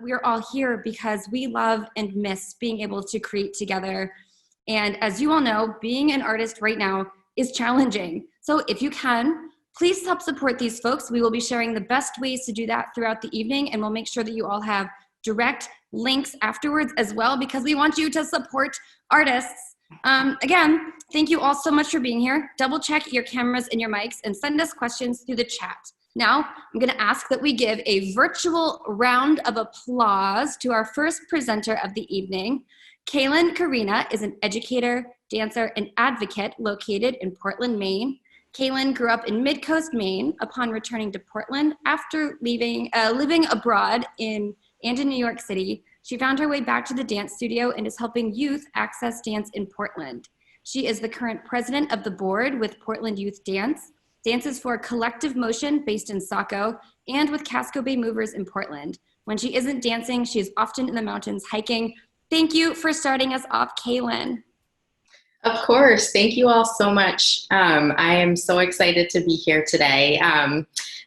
we're all here because we love and miss being able to create together. And as you all know, being an artist right now is challenging. So if you can, please help support these folks. We will be sharing the best ways to do that throughout the evening, and we'll make sure that you all have direct links afterwards as well, because we want you to support artists. Again, thank you all so much for being here. Double check your cameras and your mics and send us questions through the chat. Now, I'm gonna ask that we give a virtual round of applause to our first presenter of the evening. Kaylin Kerina is an educator, dancer, and advocate located in Portland, Maine. Kaylin grew up in Mid-Coast, Maine. Upon returning to Portland after living abroad and in New York City, she found her way back to the dance studio and is helping youth access dance in Portland. She is the current president of the board with Portland Youth Dance, dances for Collective Motion based in Saco, and with Casco Bay Movers in Portland. When she isn't dancing, she is often in the mountains hiking. Thank you for starting us off, Kaylin. Of course. Thank you all so much. I am so excited to be here today.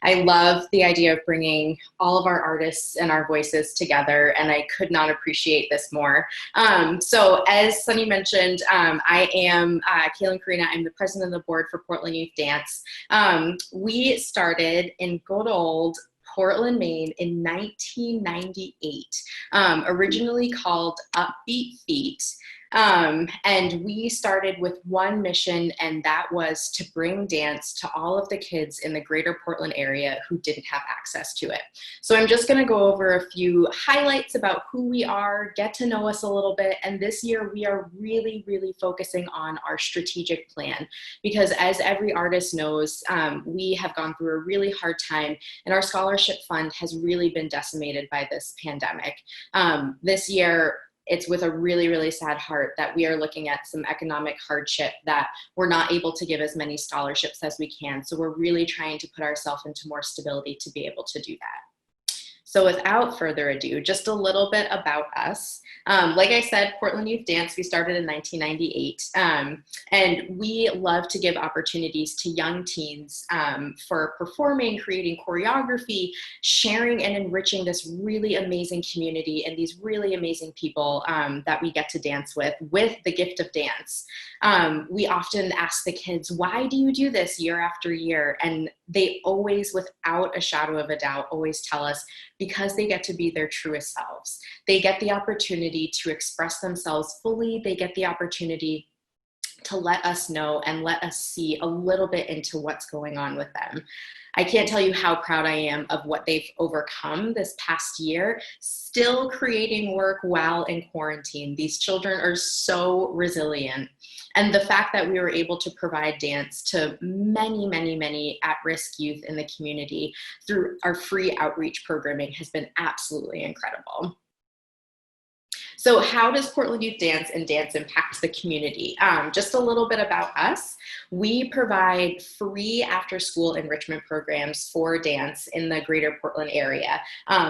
I love the idea of bringing all of our artists and our voices together, and I could not appreciate this more. So as Sunny mentioned, I am Kaylin Karina. I'm the president of the board for Portland Youth Dance. We started in good old Portland, Maine in 1998, originally called Upbeat Feet. And we started with one mission, and that was to bring dance to all of the kids in the greater Portland area who didn't have access to it. So I'm just gonna go over a few highlights about who we are, get to know us a little bit, and this year we are really, really focusing on our strategic plan, because as every artist knows, we have gone through a really hard time, and our scholarship fund has really been decimated by this pandemic. This year, it's with a really, really sad heart that we are looking at some economic hardship that we're not able to give as many scholarships as we can. So we're really trying to put ourselves into more stability to be able to do that. So without further ado, just a little bit about us. Like I said, Portland Youth Dance, we started in 1998, and we love to give opportunities to young teens for performing, creating choreography, sharing and enriching this really amazing community and these really amazing people that we get to dance with the gift of dance. We often ask the kids, why do you do this year after year? And they always, without a shadow of a doubt, always tell us because they get to be their truest selves. They get the opportunity to express themselves fully. They get the opportunity to let us know and let us see a little bit into what's going on with them. I can't tell you how proud I am of what they've overcome this past year, still creating work while in quarantine. These children are so resilient. And the fact that we were able to provide dance to many, many, many at-risk youth in the community through our free outreach programming has been absolutely incredible. So how does Portland Youth Dance and dance impact the community? Just a little bit about us. We provide free after-school enrichment programs for dance in the greater Portland area.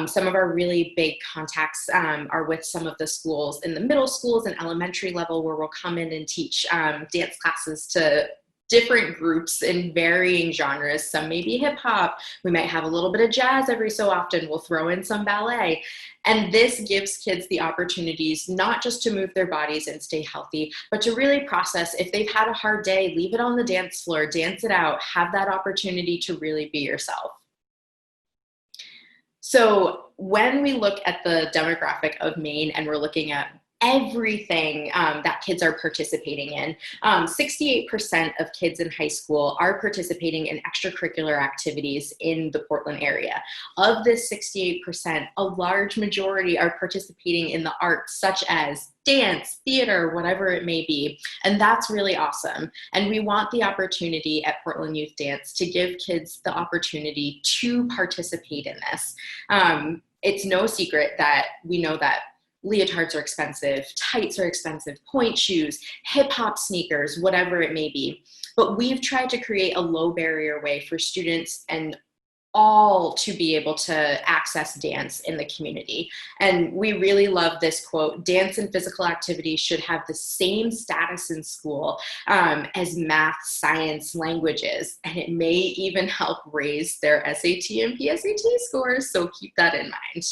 Some of our really big contacts are with some of the schools in the middle schools and elementary level, where we'll come in and teach dance classes to different groups in varying genres. Some may be hip hop. We might have a little bit of jazz every so often. We'll throw in some ballet. And this gives kids the opportunities not just to move their bodies and stay healthy, but to really process. If they've had a hard day, leave it on the dance floor, dance it out, have that opportunity to really be yourself. So when we look at the demographic of Maine and we're looking at everything that kids are participating in. 68% of kids in high school are participating in extracurricular activities in the Portland area. Of this 68%, a large majority are participating in the arts, such as dance, theater, whatever it may be. And that's really awesome. And we want the opportunity at Portland Youth Dance to give kids the opportunity to participate in this. It's no secret that we know that leotards are expensive, tights are expensive, point shoes, hip hop sneakers, whatever it may be. But we've tried to create a low barrier way for students and all to be able to access dance in the community. And we really love this quote: dance and physical activity should have the same status in school as math, science, languages, and it may even help raise their SAT and PSAT scores, so keep that in mind.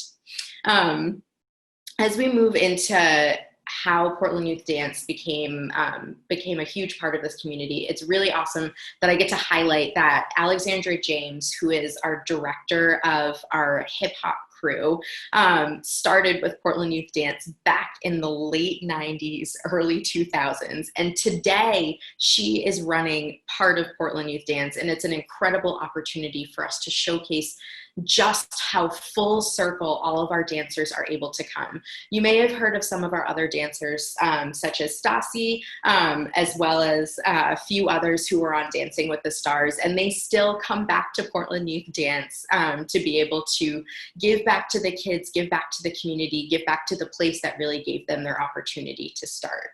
As we move into how Portland Youth Dance became a huge part of this community, it's really awesome that I get to highlight that Alexandra James, who is our director of our hip hop crew, started with Portland Youth Dance back in the late 90s, early 2000s. And today she is running part of Portland Youth Dance. And it's an incredible opportunity for us to showcase just how full circle all of our dancers are able to come. You may have heard of some of our other dancers, such as Stassi, as well as a few others who are on Dancing with the Stars, and they still come back to Portland Youth Dance to be able to give back to the kids, give back to the community, give back to the place that really gave them their opportunity to start.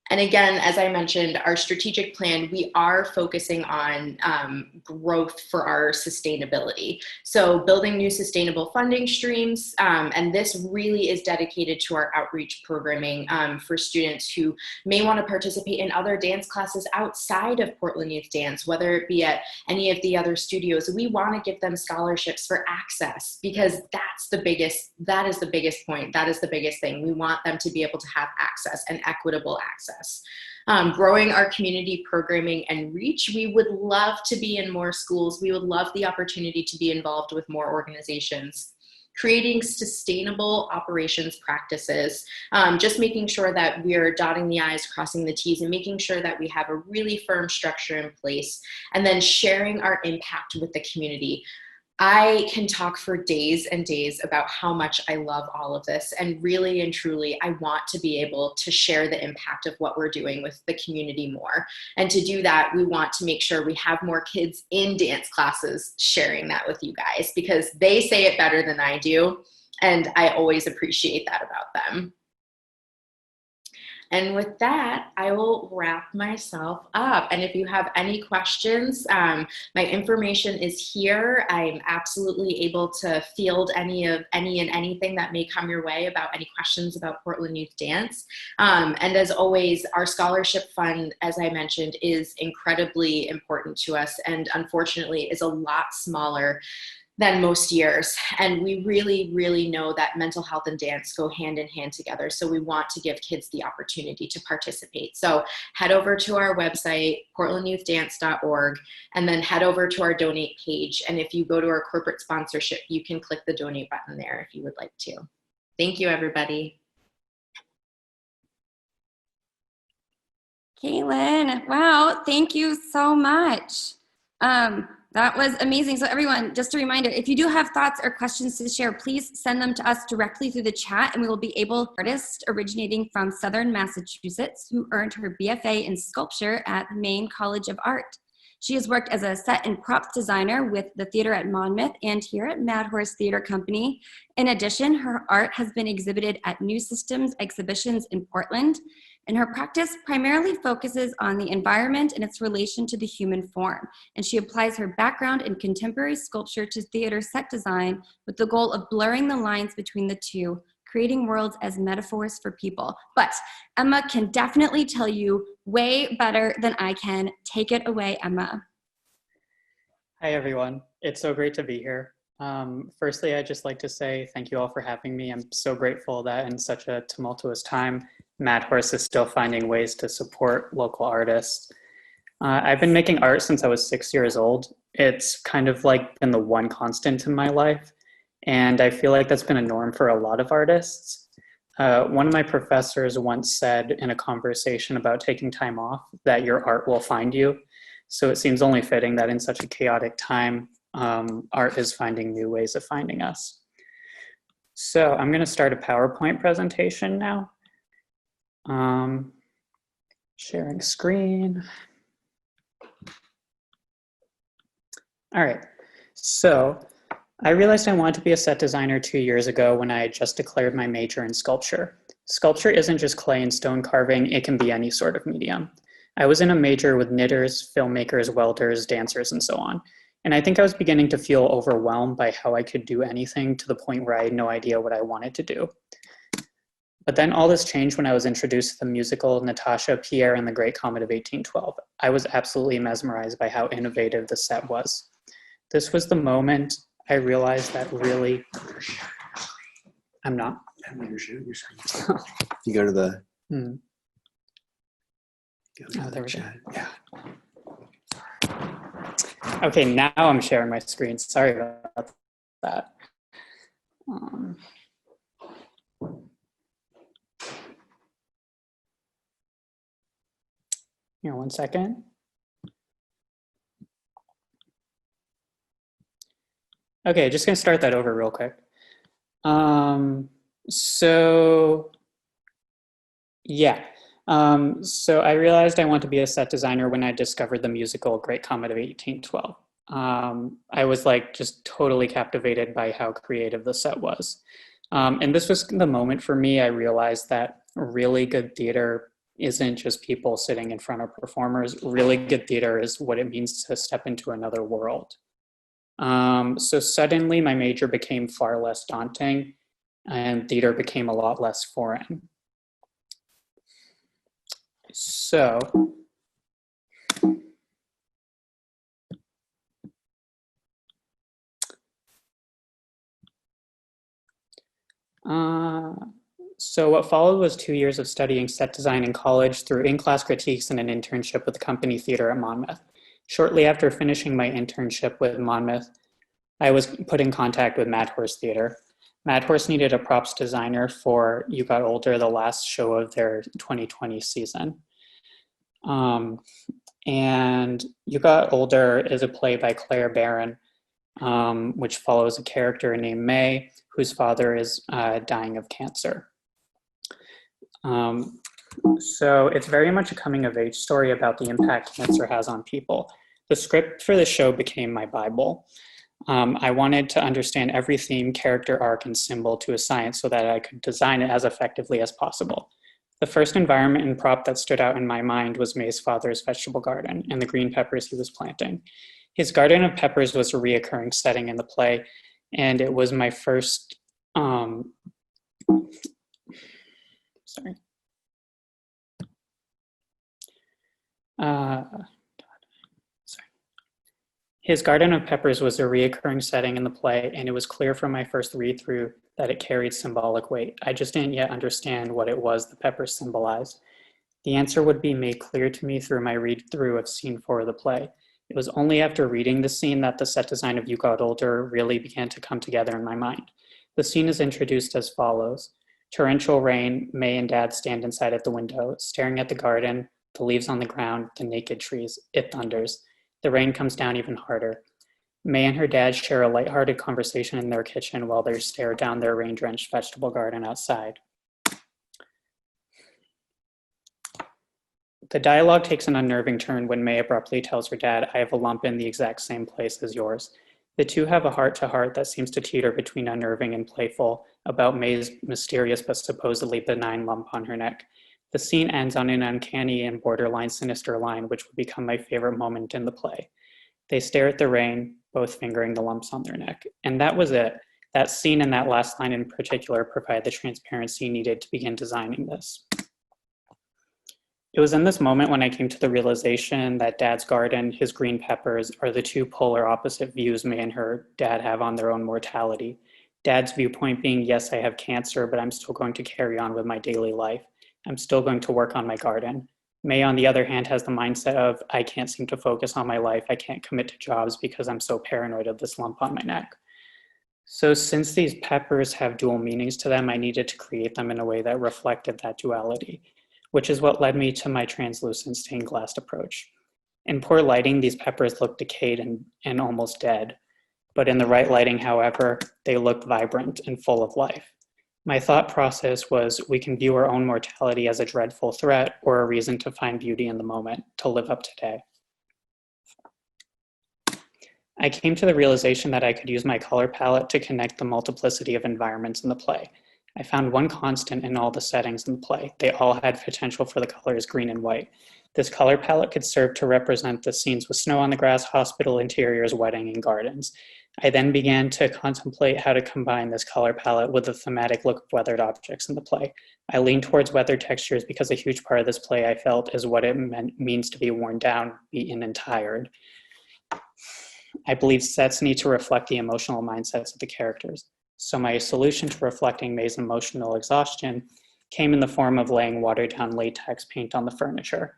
And again, as I mentioned, our strategic plan, we are focusing on growth for our sustainability. So building new sustainable funding streams, and this really is dedicated to our outreach programming for students who may want to participate in other dance classes outside of Portland Youth Dance, whether it be at any of the other studios. We want to give them scholarships for access, because that is the biggest point. That is the biggest thing. We want them to be able to have access and equitable access. Growing our community programming and reach, we would love to be in more schools. We would love the opportunity to be involved with more organizations. Creating sustainable operations practices, just making sure that we're dotting the I's, crossing the T's, and making sure that we have a really firm structure in place, and then sharing our impact with the community. I can talk for days and days about how much I love all of this, and really and truly, I want to be able to share the impact of what we're doing with the community more. And to do that, we want to make sure we have more kids in dance classes sharing that with you guys, because they say it better than I do, and I always appreciate that about them. And with that, I will wrap myself up. And if you have any questions, my information is here. I'm absolutely able to field any and anything that may come your way about any questions about Portland Youth Dance. And as always, our scholarship fund, as I mentioned, is incredibly important to us, and unfortunately is a lot smaller than most years. And we really, really know that mental health and dance go hand in hand together. So we want to give kids the opportunity to participate. So head over to our website, portlandyouth.org, and then head over to our donate page. And if you go to our corporate sponsorship, you can click the donate button there if you would like to. Thank you, everybody. Kaylin, wow, thank you so much. That was amazing. So everyone, just a reminder, if you do have thoughts or questions to share, please send them to us directly through the chat, and we will be able, artist originating from Southern Massachusetts, who earned her BFA in sculpture at Maine College of Art. She has worked as a set and props designer with the theater at Monmouth and here at Mad Horse Theater Company. In addition, her art has been exhibited at New Systems exhibitions in Portland, and her practice primarily focuses on the environment and its relation to the human form. And she applies her background in contemporary sculpture to theater set design with the goal of blurring the lines between the two, creating worlds as metaphors for people. But Emma can definitely tell you way better than I can. Take it away, Emma. Hi, everyone. It's so great to be here. Firstly, I'd just like to say thank you all for having me. I'm so grateful that in such a tumultuous time, Mad Horse is still finding ways to support local artists. I've been making art since I was 6 years old. It's kind of like been the one constant in my life, and I feel like that's been a norm for a lot of artists. One of my professors once said in a conversation about taking time off that your art will find you. So it seems only fitting that in such a chaotic time, art is finding new ways of finding us. So I'm going to start a PowerPoint presentation now. Sharing screen. All right, so I realized I wanted to be a set designer 2 years ago when I had just declared my major in sculpture. Sculpture isn't just clay and stone carving, it can be any sort of medium. I was in a major with knitters, filmmakers, welders, dancers, and so on. And I think I was beginning to feel overwhelmed by how I could do anything, to the point where I had no idea what I wanted to do. But then all this changed when I was introduced to the musical Natasha, Pierre, and the Great Comet of 1812. I was absolutely mesmerized by how innovative the set was. This was the moment I realized that really, I'm not. You're sharing your screen. You go to the. Hmm. Go to there we chat. Yeah. Okay, now I'm sharing my screen. Sorry about that. Here, 1 second. Okay, just gonna start that over real quick. So I realized I want to be a set designer when I discovered the musical Great Comet of 1812. I was like just totally captivated by how creative the set was. And this was the moment for me I realized that really good theater isn't just people sitting in front of performers. Really good theater is what it means to step into another world. So suddenly my major became far less daunting and theater became a lot less foreign. So, what followed was 2 years of studying set design in college through in-class critiques and an internship with the company theater at Monmouth. Shortly after finishing my internship with Monmouth, I was put in contact with Mad Horse Theater. Mad Horse needed a props designer for You Got Older, the last show of their 2020 season. And You Got Older is a play by Claire Barron, which follows a character named May, whose father is dying of cancer. So it's very much a coming of age story about the impact cancer has on people. The script for the show became my Bible. I wanted to understand every theme, character arc, and symbol to a science so that I could design it as effectively as possible. The first environment and prop that stood out in my mind was May's father's vegetable garden and the green peppers he was planting. His garden of peppers was a reoccurring setting in the play, and it was my first, His garden of peppers was a reoccurring setting in the play, and it was clear from my first read-through that it carried symbolic weight. I just didn't yet understand what it was the peppers symbolized. The answer would be made clear to me through my read-through of scene 4 of the play. It was only after reading the scene that the set design of You Got Older really began to come together in my mind. The scene is introduced as follows. Torrential rain, May and Dad stand inside at the window, staring at the garden, the leaves on the ground, the naked trees. It thunders. The rain comes down even harder. May and her dad share a lighthearted conversation in their kitchen while they stare down their rain-drenched vegetable garden outside. The dialogue takes an unnerving turn when May abruptly tells her dad, I have a lump in the exact same place as yours. The two have a heart-to-heart that seems to teeter between unnerving and playful about May's mysterious but supposedly benign lump on her neck. The scene ends on an uncanny and borderline sinister line, which would become my favorite moment in the play. They stare at the rain, both fingering the lumps on their neck. And that was it. That scene and that last line in particular provide the transparency needed to begin designing this. It was in this moment when I came to the realization that Dad's garden, his green peppers, are the two polar opposite views May and her dad have on their own mortality. Dad's viewpoint being, yes, I have cancer, but I'm still going to carry on with my daily life. I'm still going to work on my garden. May, on the other hand, has the mindset of, I can't seem to focus on my life. I can't commit to jobs because I'm so paranoid of this lump on my neck. So since these peppers have dual meanings to them, I needed to create them in a way that reflected that duality, which is what led me to my translucent stained glass approach. In poor lighting, these peppers looked decayed and almost dead. But in the right lighting, however, they looked vibrant and full of life. My thought process was, we can view our own mortality as a dreadful threat or a reason to find beauty in the moment, to live up today. I came to the realization that I could use my color palette to connect the multiplicity of environments in the play. I found one constant in all the settings in the play. They all had potential for the colors green and white. This color palette could serve to represent the scenes with snow on the grass, hospital interiors, wedding, and gardens. I then began to contemplate how to combine this color palette with the thematic look of weathered objects in the play. I leaned towards weathered textures because a huge part of this play I felt is what it means to be worn down, beaten, and tired. I believe sets need to reflect the emotional mindsets of the characters. So my solution to reflecting May's emotional exhaustion came in the form of laying watered-down latex paint on the furniture.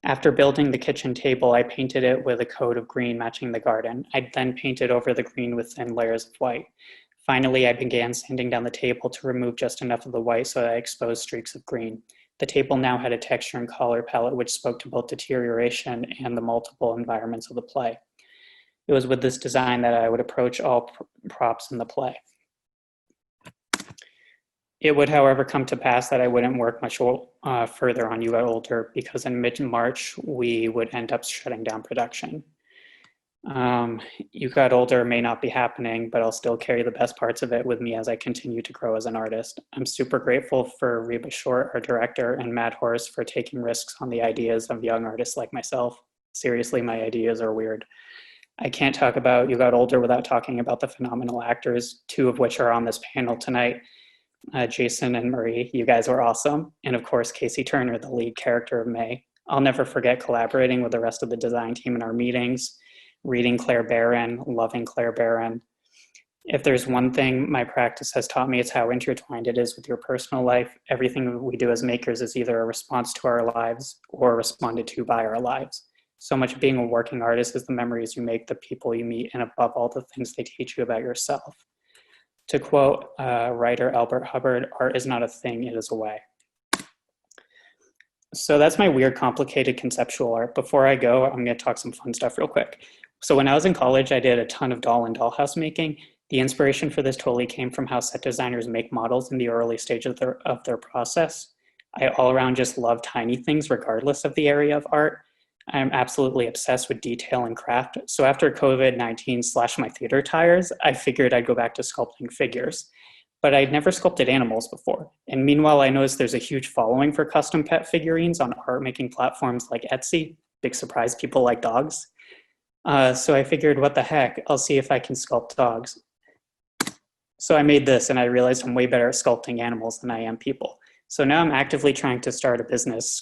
After building the kitchen table, I painted it with a coat of green matching the garden. I then painted over the green with thin layers of white. Finally, I began sanding down the table to remove just enough of the white so that I exposed streaks of green. The table now had a texture and color palette which spoke to both deterioration and the multiple environments of the play. It was with this design that I would approach all props in the play. It would, however, come to pass that I wouldn't work much further on You Got Older because in mid-March, we would end up shutting down production. You Got Older may not be happening, but I'll still carry the best parts of it with me as I continue to grow as an artist. I'm super grateful for Reba Short, our director, and Mad Horse for taking risks on the ideas of young artists like myself. Seriously, my ideas are weird. I can't talk about You Got Older without talking about the phenomenal actors, two of which are on this panel tonight. Jason and Marie, you guys were awesome. And of course, Casey Turner, the lead character of May. I'll never forget collaborating with the rest of the design team in our meetings, reading Claire Barron, loving Claire Barron. If there's one thing my practice has taught me, it's how intertwined it is with your personal life. Everything we do as makers is either a response to our lives or responded to by our lives. So much of being a working artist is the memories you make, the people you meet, and above all, the things they teach you about yourself. To quote writer Albert Hubbard, art is not a thing, it is a way. So that's my weird, complicated conceptual art. Before I go, I'm gonna talk some fun stuff real quick. So when I was in college, I did a ton of doll and dollhouse making. The inspiration for this totally came from how set designers make models in the early stage of their process. I all around just love tiny things regardless of the area of art. I'm absolutely obsessed with detail and craft. So after COVID-19 slashed my theater tires, I figured I'd go back to sculpting figures. But I'd never sculpted animals before. And meanwhile, I noticed there's a huge following for custom pet figurines on art making platforms like Etsy. Big surprise, people like dogs. So I figured, what the heck, I'll see if I can sculpt dogs. So I made this and I realized I'm way better at sculpting animals than I am people. So now I'm actively trying to start a business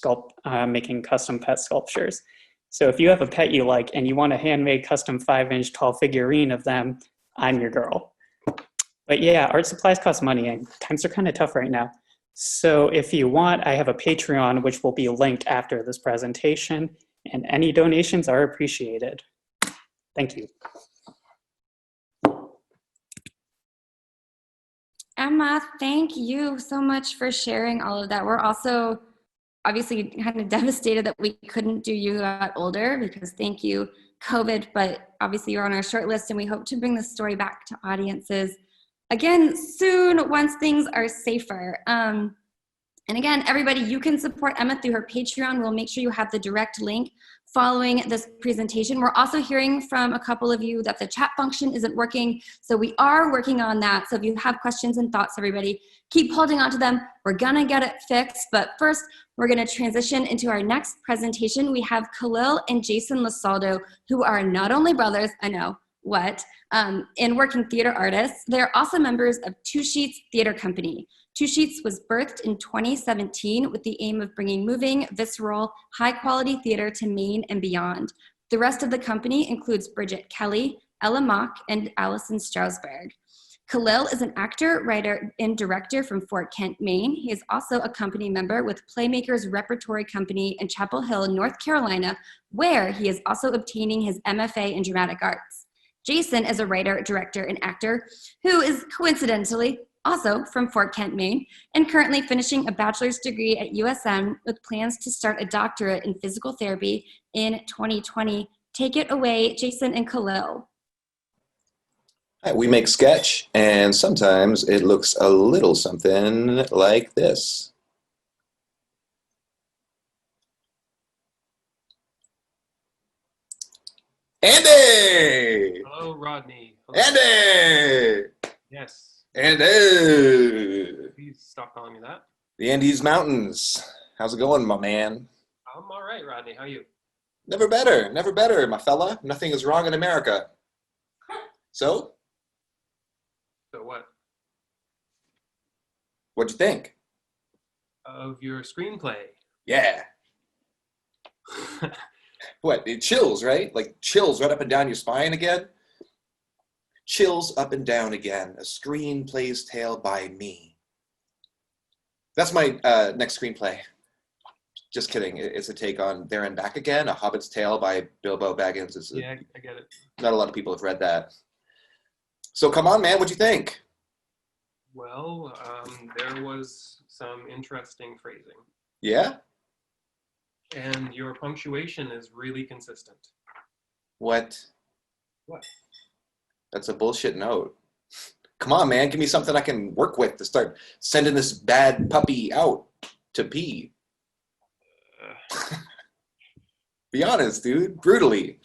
making custom pet sculptures. So if you have a pet you like and you want a handmade custom 5-inch tall figurine of them, I'm your girl. But yeah, art supplies cost money and times are kind of tough right now. So if you want, I have a Patreon, which will be linked after this presentation, and any donations are appreciated. Thank you. Emma, thank you so much for sharing all of that. We're also obviously kind of devastated that we couldn't do You Got Older because thank you, COVID, but obviously you're on our short list and we hope to bring this story back to audiences again soon once things are safer. And again, everybody, you can support Emma through her Patreon. We'll make sure you have the direct link following this presentation. We're also hearing from a couple of you that the chat function isn't working. So we are working on that. So if you have questions and thoughts, everybody, keep holding on to them. We're gonna get it fixed. But first, we're gonna transition into our next presentation. We have Khalil and Jason LeSaldo, who are not only brothers, I know, what, and working theater artists. They're also members of Two Sheets Theater Company. Two Sheets was birthed in 2017 with the aim of bringing moving, visceral, high-quality theater to Maine and beyond. The rest of the company includes Bridget Kelly, Ella Mock, and Allison Strausberg. Khalil is an actor, writer, and director from Fort Kent, Maine. He is also a company member with Playmakers Repertory Company in Chapel Hill, North Carolina, where he is also obtaining his MFA in Dramatic Arts. Jason is a writer, director, and actor who is coincidentally also from Fort Kent, Maine, and currently finishing a bachelor's degree at USM with plans to start a doctorate in physical therapy in 2020. Take it away, Jason and Khalil. Hi, we make sketch, and sometimes it looks a little something like this. Andy! Hello, Rodney. Hello. Andy! Yes. Andy! Please stop calling me that. The Andes Mountains. How's it going, my man? I'm all right, Rodney. How are you? Never better, my fella. Nothing is wrong in America. So? So what? What'd you think? Of your screenplay. Yeah. What? It chills, right? Like chills right up and down your spine again. Chills up and down again. A screenplay's tale by me. That's my next screenplay. Just kidding. It's a take on There and Back Again, A Hobbit's Tale by Bilbo Baggins. Yeah, I get it. Not a lot of people have read that. So come on, man. What'd you think? Well, there was some interesting phrasing. Yeah? And your punctuation is really consistent. What? What? That's a bullshit note. Come on, man. Give me something I can work with to start sending this bad puppy out to pee. Be honest, dude. Brutally.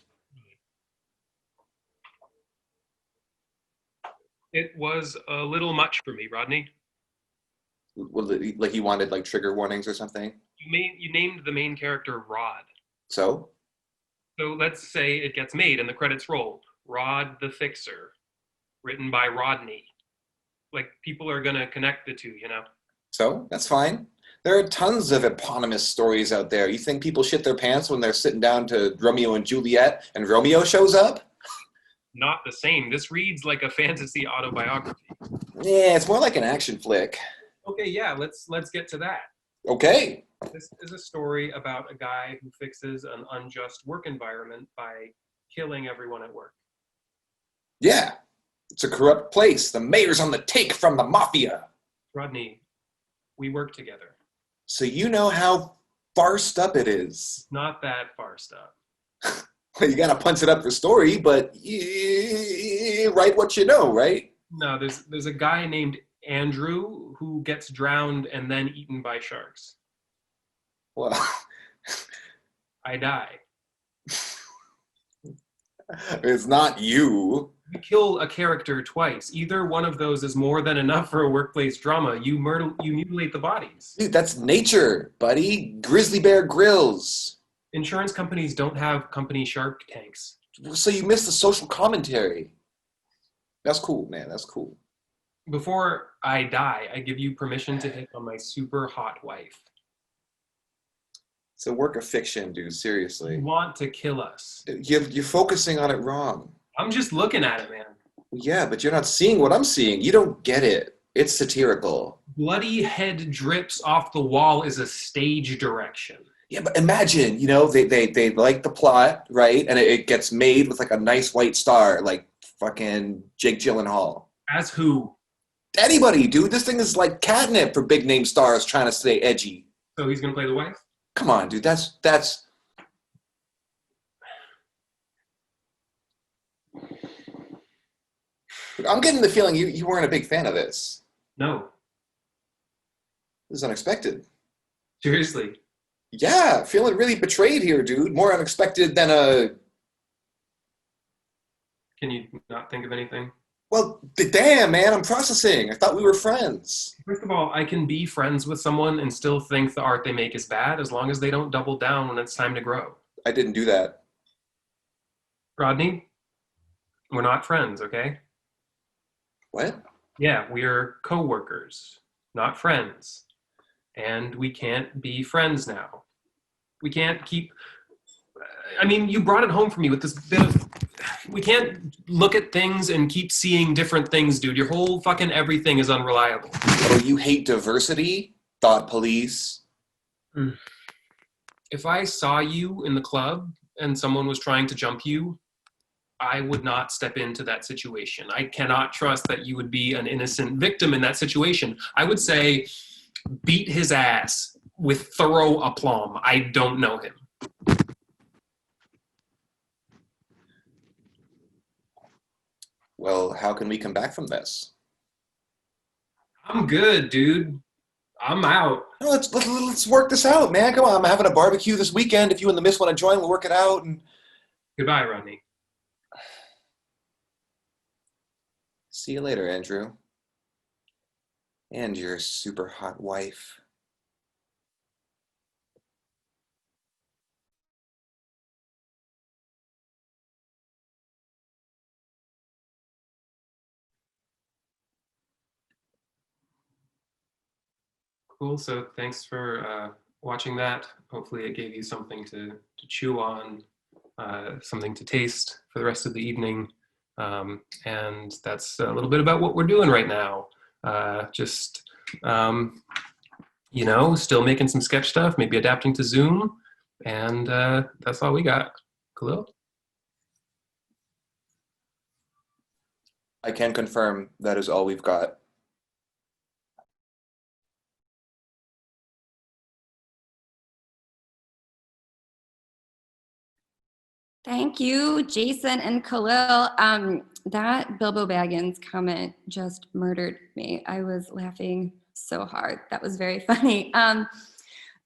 It was a little much for me, Rodney. Like you wanted like trigger warnings or something? You named the main character Rod. So? So let's say it gets made and the credits roll. Rod the Fixer, written by Rodney. Like, people are gonna connect the two, you know? So? That's fine. There are tons of eponymous stories out there. You think people shit their pants when they're sitting down to Romeo and Juliet and Romeo shows up? Not the same. This reads like a fantasy autobiography. Yeah, it's more like an action flick. Okay, yeah, let's get to that. Okay. This is a story about a guy who fixes an unjust work environment by killing everyone at work. Yeah. It's a corrupt place. The mayor's on the take from the mafia. Rodney, we work together. So you know how farsed up it is. Not that far stuff. Well, you gotta punch it up for story, but write what you know, right? No, there's a guy named Andrew who gets drowned and then eaten by sharks. Well, I die. it's not you. You kill a character twice. Either one of those is more than enough for a workplace drama. You mutilate the bodies. Dude, that's nature, buddy. Grizzly Bear Grills. Insurance companies don't have company shark tanks. So you missed the social commentary. That's cool, man. That's cool. Before I die, I give you permission to hit on my super hot wife. It's a work of fiction, dude. Seriously. You want to kill us. You're focusing on it wrong. I'm just looking at it, man. Yeah, but you're not seeing what I'm seeing. You don't get it. It's satirical. Bloody head drips off the wall is a stage direction. Yeah, but imagine, they like the plot, right? And it gets made with like a nice white star, like fucking Jake Gyllenhaal. As who? Anybody, dude. This thing is like catnip for big name stars trying to stay edgy. So he's gonna play the wife? Come on, dude. That's. I'm getting the feeling you weren't a big fan of this. No. This is unexpected. Seriously. Yeah, feeling really betrayed here, dude. More unexpected than a... Can you not think of anything? Well, damn, man, I'm processing. I thought we were friends. First of all, I can be friends with someone and still think the art they make is bad as long as they don't double down when it's time to grow. I didn't do that. Rodney, we're not friends, okay? What? Yeah, we're co-workers, not friends. And we can't be friends now. We can't keep... I mean, you brought it home for me with this bit of... We can't look at things and keep seeing different things, dude. Your whole fucking everything is unreliable. Oh, you hate diversity? Thought police? If I saw you in the club and someone was trying to jump you, I would not step into that situation. I cannot trust that you would be an innocent victim in that situation. I would say, beat his ass with thorough aplomb. I don't know him. Well, how can we come back from this? I'm good, dude. I'm out. No, let's work this out, man. Come on, I'm having a barbecue this weekend. If you and the miss want to join, we'll work it out. And Goodbye, Rodney. see you later, Andrew. And your super hot wife. Cool. So thanks for watching that. Hopefully it gave you something to chew on, something to taste for the rest of the evening. And that's a little bit about what we're doing right now. You know, still making some sketch stuff, maybe adapting to Zoom. And that's all we got. Khalil? I can confirm that is all we've got. Thank you, Jason and Khalil. That Bilbo Baggins comment just murdered me. I was laughing so hard. That was very funny.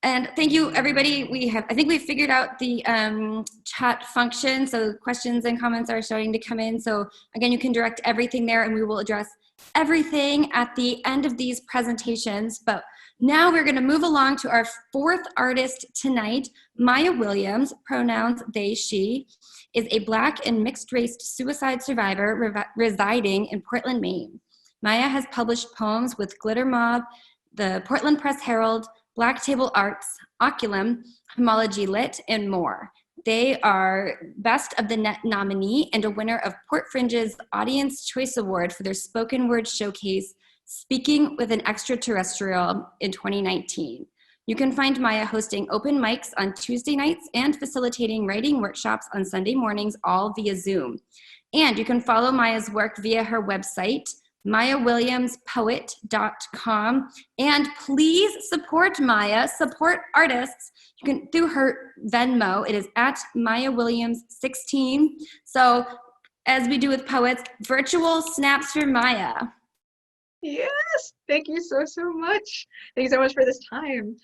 And thank you, everybody. I think we figured out the chat function. So questions and comments are starting to come in. So again, you can direct everything there and we will address everything at the end of these presentations. But now we're gonna move along to our fourth artist tonight. Maya Williams, pronouns they, she, is a Black and mixed-race suicide survivor residing in Portland, Maine. Maya has published poems with Glitter Mob, the Portland Press Herald, Black Table Arts, Oculum, Homology Lit, and more. They are Best of the Net nominee and a winner of Port Fringe's Audience Choice Award for their spoken word showcase, Speaking with an Extraterrestrial, in 2019. You can find Maya hosting open mics on Tuesday nights and facilitating writing workshops on Sunday mornings, all via Zoom. And you can follow Maya's work via her website, MayaWilliamsPoet.com. And please support Maya, support artists. You can through her Venmo. It is at MayaWilliams16. So as we do with poets, virtual snaps for Maya. Yes, thank you so much. Thank you so much for this time.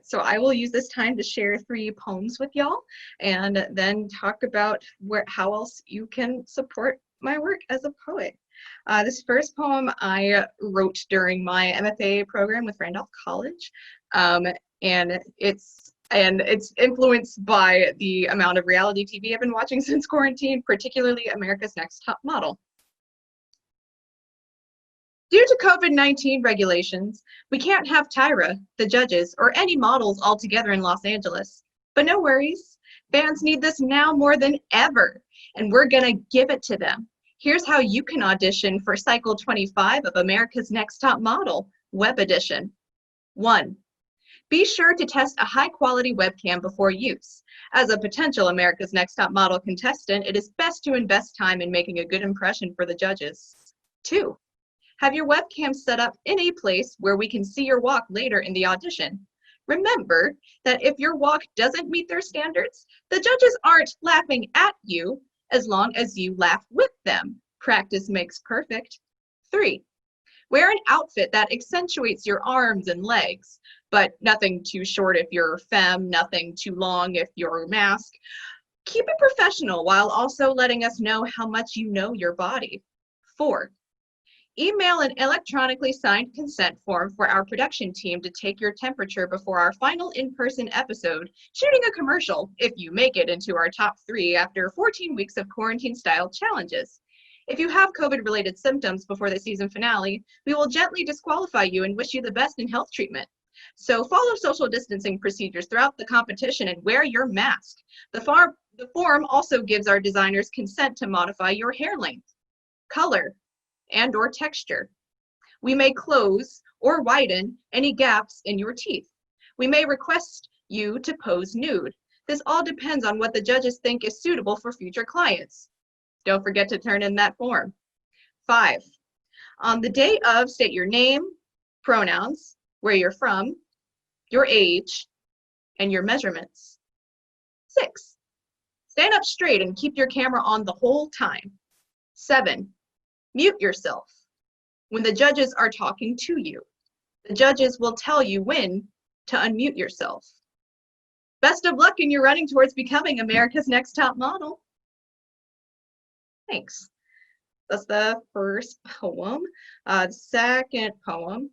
So I will use this time to share 3 poems with y'all and then talk about how else you can support my work as a poet. This first poem I wrote during my MFA program with Randolph College, and it's influenced by the amount of reality TV I've been watching since quarantine, particularly America's Next Top Model. Due to COVID-19 regulations, we can't have Tyra, the judges, or any models all together in Los Angeles. But no worries, fans need this now more than ever, and we're gonna give it to them. Here's how you can audition for Cycle 25 of America's Next Top Model, Web Edition. 1. Be sure to test a high-quality webcam before use. As a potential America's Next Top Model contestant, it is best to invest time in making a good impression for the judges. 2. Have your webcam set up in a place where we can see your walk later in the audition. Remember that if your walk doesn't meet their standards, the judges aren't laughing at you as long as you laugh with them. Practice makes perfect. 3. Wear an outfit that accentuates your arms and legs, but nothing too short if you're femme, nothing too long if you're mask. Keep it professional while also letting us know how much you know your body. 4. Email an electronically signed consent form for our production team to take your temperature before our final in-person episode, shooting a commercial if you make it into our top 3 after 14 weeks of quarantine-style challenges. If you have COVID-related symptoms before the season finale, we will gently disqualify you and wish you the best in health treatment. So follow social distancing procedures throughout the competition and wear your mask. The form also gives our designers consent to modify your hair length, color, and/or texture. We may close or widen any gaps in your teeth. We may request you to pose nude. This all depends on what the judges think is suitable for future clients. Don't forget to turn in that form. 5. On the day of, state your name, pronouns, where you're from, your age, and your measurements. 6. Stand up straight and keep your camera on the whole time. 7. Mute yourself when the judges are talking to you. The judges will tell you when to unmute yourself. Best of luck in your running towards becoming America's Next Top Model. Thanks. That's the first poem. The second poem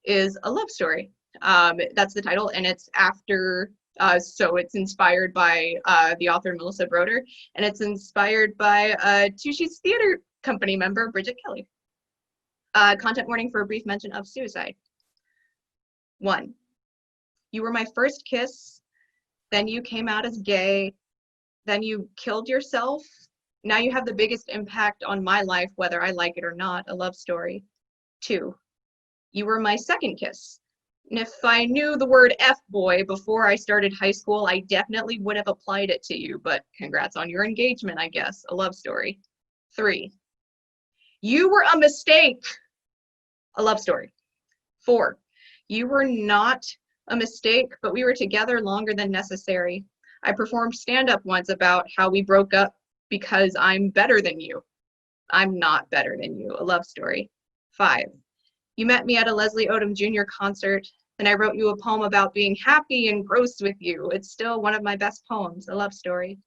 is a love story. That's the title, and it's after, so it's inspired by the author Melissa Broder, and it's inspired by Tushy's theater company member, Bridget Kelly. Content warning for a brief mention of suicide. 1. You were my first kiss, then you came out as gay, then you killed yourself. Now you have the biggest impact on my life, whether I like it or not, a love story. 2, you were my second kiss. And if I knew the word F-boy before I started high school, I definitely would have applied it to you, but congrats on your engagement, I guess, a love story. 3, you were a mistake, a love story. 4, you were not a mistake, but we were together longer than necessary. I performed stand-up once about how we broke up because I'm better than you. I'm not better than you, a love story. 5, you met me at a Leslie Odom Jr. concert, and I wrote you a poem about being happy and gross with you. It's still one of my best poems, a love story.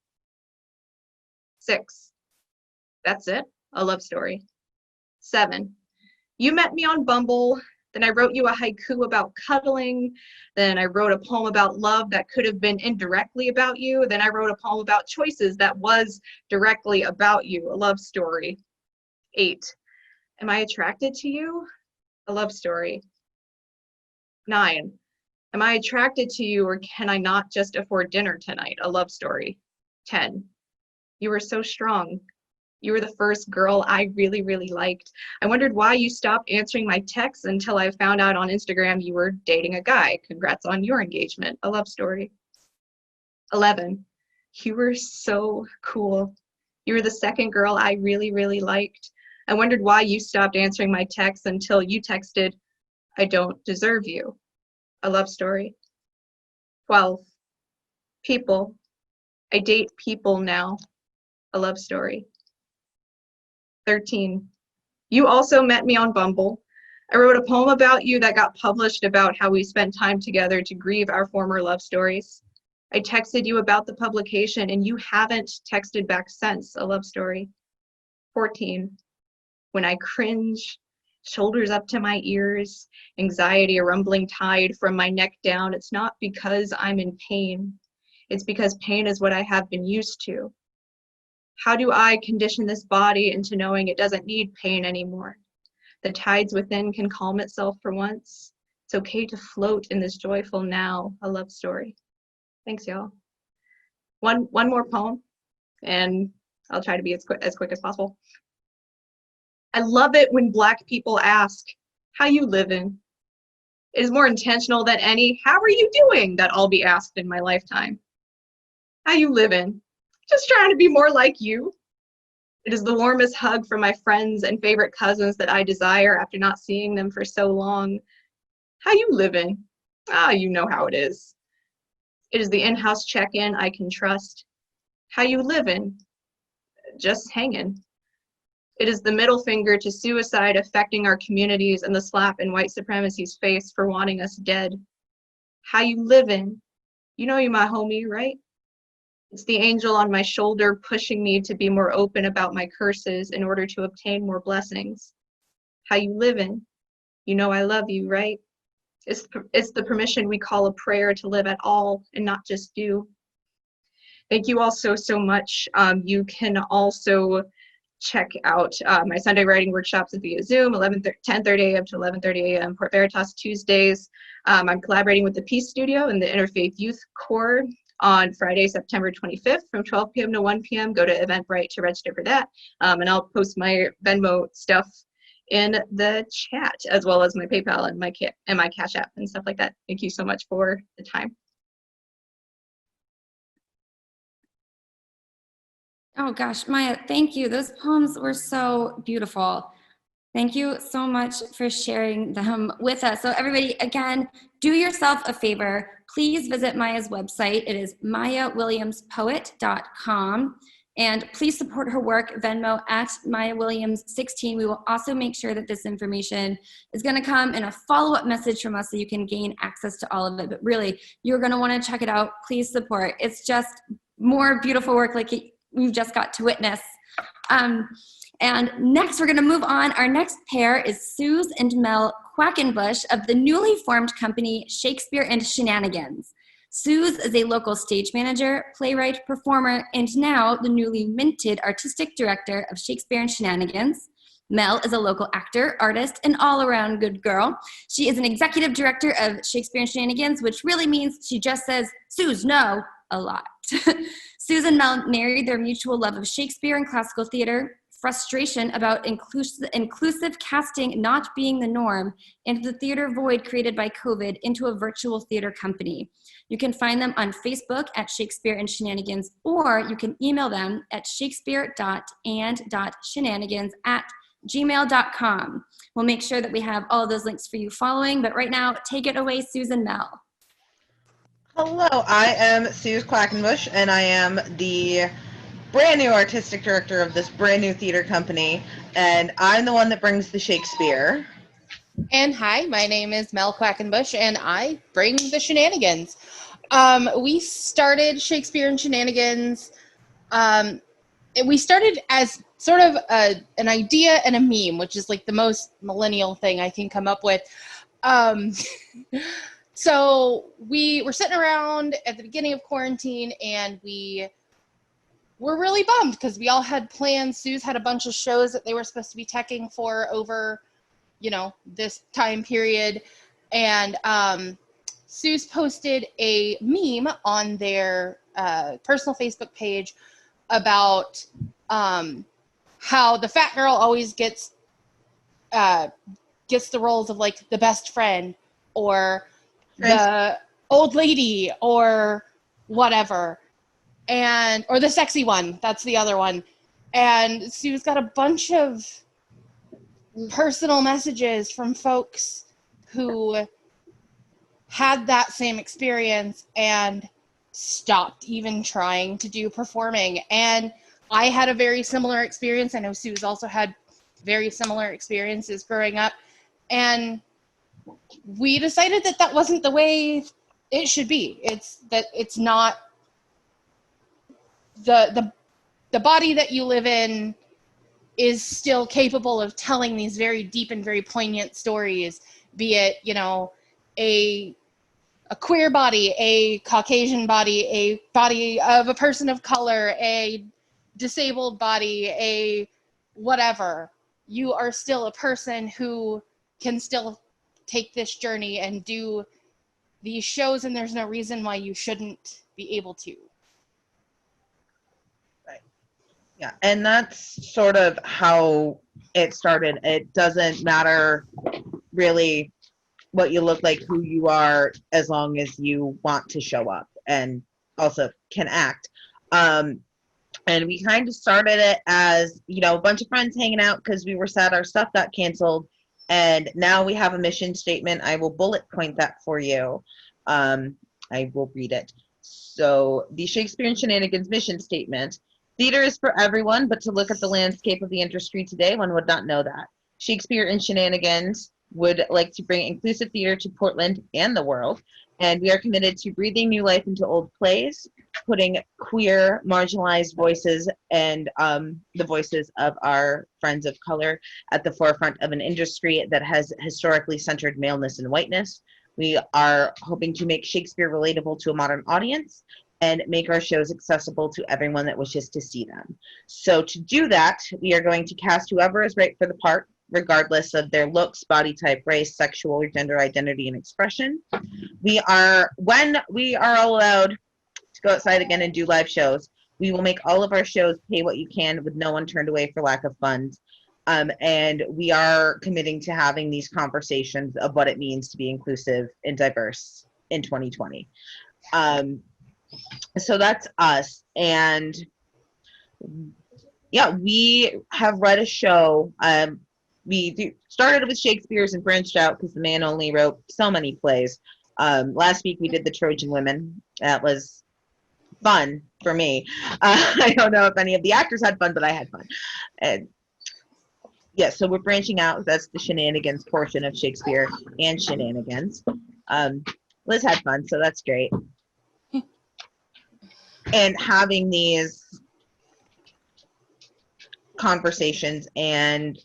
6, that's it, a love story. 7, you met me on Bumble, then I wrote you a haiku about cuddling, then I wrote a poem about love that could have been indirectly about you, then I wrote a poem about choices that was directly about you, a love story. 8, am I attracted to you? A love story. 9, am I attracted to you, or can I not just afford dinner tonight? A love story. 10, you were so strong. You were the first girl I really, really liked. I wondered why you stopped answering my texts until I found out on Instagram you were dating a guy. Congrats on your engagement. A love story. 11, you were so cool. You were the second girl I really, really liked. I wondered why you stopped answering my texts until you texted, I don't deserve you. A love story. 12, people. I date people now. A love story. 13, you also met me on Bumble. I wrote a poem about you that got published about how we spent time together to grieve our former love stories. I texted you about the publication and you haven't texted back since, a love story. 14, when I cringe, shoulders up to my ears, anxiety a rumbling tide from my neck down, it's not because I'm in pain. It's because pain is what I have been used to. How do I condition this body into knowing it doesn't need pain anymore? The tides within can calm itself for once. It's okay to float in this joyful now, a love story. Thanks, y'all. One more poem, and I'll try to be as quick as possible. I love it when Black people ask, how you living? It is more intentional than any, how are you doing, that I'll be asked in my lifetime. How you living? Just trying to be more like you. It is the warmest hug from my friends and favorite cousins that I desire after not seeing them for so long. How you living? Ah, you know how it is. It is the in-house check-in I can trust. How you living? Just hanging. It is the middle finger to suicide affecting our communities and the slap in white supremacy's face for wanting us dead. How you living? You know you my homie, right? It's the angel on my shoulder pushing me to be more open about my curses in order to obtain more blessings. How you living? You know I love you, right? It's the permission we call a prayer to live at all and not just do. Thank you all so much. You can also check out my Sunday writing workshops via Zoom, 10:30 a.m. to 11:30 a.m. Port Veritas Tuesdays. I'm collaborating with the Peace Studio and the Interfaith Youth Corps on Friday, September 25th from 12 p.m. to 1 p.m. Go to Eventbrite to register for that. And I'll post my Venmo stuff in the chat, as well as my PayPal and my Cash App and stuff like that. Thank you so much for the time. Oh gosh, Maya, thank you. Those poems were so beautiful. Thank you so much for sharing them with us. So everybody, again, do yourself a favor. Please visit Maya's website. It is mayawilliamspoet.com. And please support her work, Venmo at MayaWilliams16. We will also make sure that this information is going to come in a follow-up message from us so you can gain access to all of it. But really, you're going to want to check it out. Please support. It's just more beautiful work like we've just got to witness. And next, we're going to move on. Our next pair is Suze and Mel Quackenbush of the newly formed company Shakespeare and Shenanigans. Suze is a local stage manager, playwright, performer, and now the newly minted artistic director of Shakespeare and Shenanigans. Mel is a local actor, artist, and all-around good girl. She is an executive director of Shakespeare and Shenanigans, which really means she just says, Suze, no, a lot. Suze and Mel married their mutual love of Shakespeare and classical theater, frustration about inclusive casting not being the norm, and the theater void created by COVID into a virtual theater company. You can find them on Facebook at Shakespeare and Shenanigans, or you can email them at shakespeare.and.shenanigans@gmail.com. We'll make sure that we have all of those links for you following, but right now, take it away, Suze and Mel. Hello, I am Suze Quackenbush, and I am the brand new artistic director of this brand new theater company, and I'm the one that brings the Shakespeare. And hi, my name is Mel Quackenbush, and I bring the shenanigans. We started Shakespeare and Shenanigans. We started as sort of an idea and a meme, which is like the most millennial thing I can come up with. So we were sitting around at the beginning of quarantine, and we were really bummed because we all had plans. Suze had a bunch of shows that they were supposed to be teching for over, this time period. And Suze posted a meme on their personal Facebook page about how the fat girl always gets the roles of like the best friend or the old lady or whatever, or the sexy one. That's the other one. And Sue's got a bunch of personal messages from folks who had that same experience and stopped even trying to do performing. And I had a very similar experience. I know Suze also had very similar experiences growing up. And we decided that that wasn't the way it should be. It's not the body that you live in is still capable of telling these very deep and very poignant stories, be it, a queer body, a Caucasian body, a body of a person of color, a disabled body, a whatever. You are still a person who can still take this journey and do these shows, and there's no reason why you shouldn't be able to. Right. Yeah, and that's sort of how it started. It doesn't matter really what you look like, who you are, as long as you want to show up and also can act. And we kind of started it as, a bunch of friends hanging out because we were sad our stuff got canceled. And now we have a mission statement. I will bullet point that for you. I will read it. So the Shakespeare and Shenanigans mission statement. Theater is for everyone, but to look at the landscape of the industry today, one would not know that. Shakespeare and Shenanigans would like to bring inclusive theater to Portland and the world. And we are committed to breathing new life into old plays, putting queer, marginalized voices and the voices of our friends of color at the forefront of an industry that has historically centered maleness and whiteness. We are hoping to make Shakespeare relatable to a modern audience and make our shows accessible to everyone that wishes to see them. So to do that, we are going to cast whoever is right for the part, regardless of their looks, body type, race, sexual or gender identity and expression. When we are all allowed to go outside again and do live shows, we will make all of our shows pay what you can with no one turned away for lack of funds. And we are committing to having these conversations of what it means to be inclusive and diverse in 2020. So that's us. And yeah, we have read a show. We started with Shakespeare's and branched out because the man only wrote so many plays. Last week we did the Trojan Women. That was fun for me. I don't know if any of the actors had fun, but I had fun. And yeah, so we're branching out. That's the shenanigans portion of Shakespeare and Shenanigans. Liz had fun, so that's great. And having these conversations and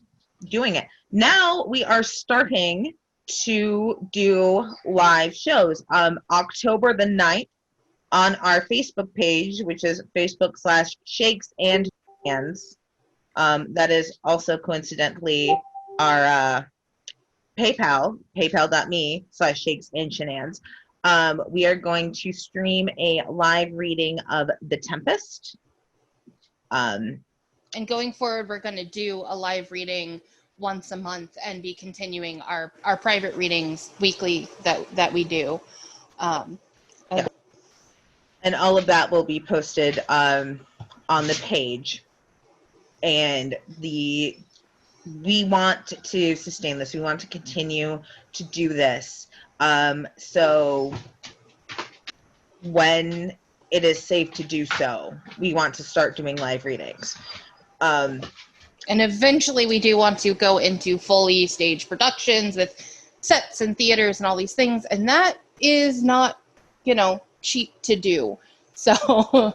doing it. Now we are starting to do live shows. October the 9th on our Facebook page, which is Facebook/Shakes and Hands. That is also coincidentally our PayPal, paypal.me/Shakes and Shenanigans. We are going to stream a live reading of The Tempest. And going forward, we're going to do a live reading once a month and be continuing our private readings weekly that we do. Yeah. And all of that will be posted on the page. And we want to sustain this. We want to continue to do this. So when it is safe to do so, we want to start doing live readings. And eventually we do want to go into fully staged productions with sets and theaters and all these things. And that is not, cheap to do. So,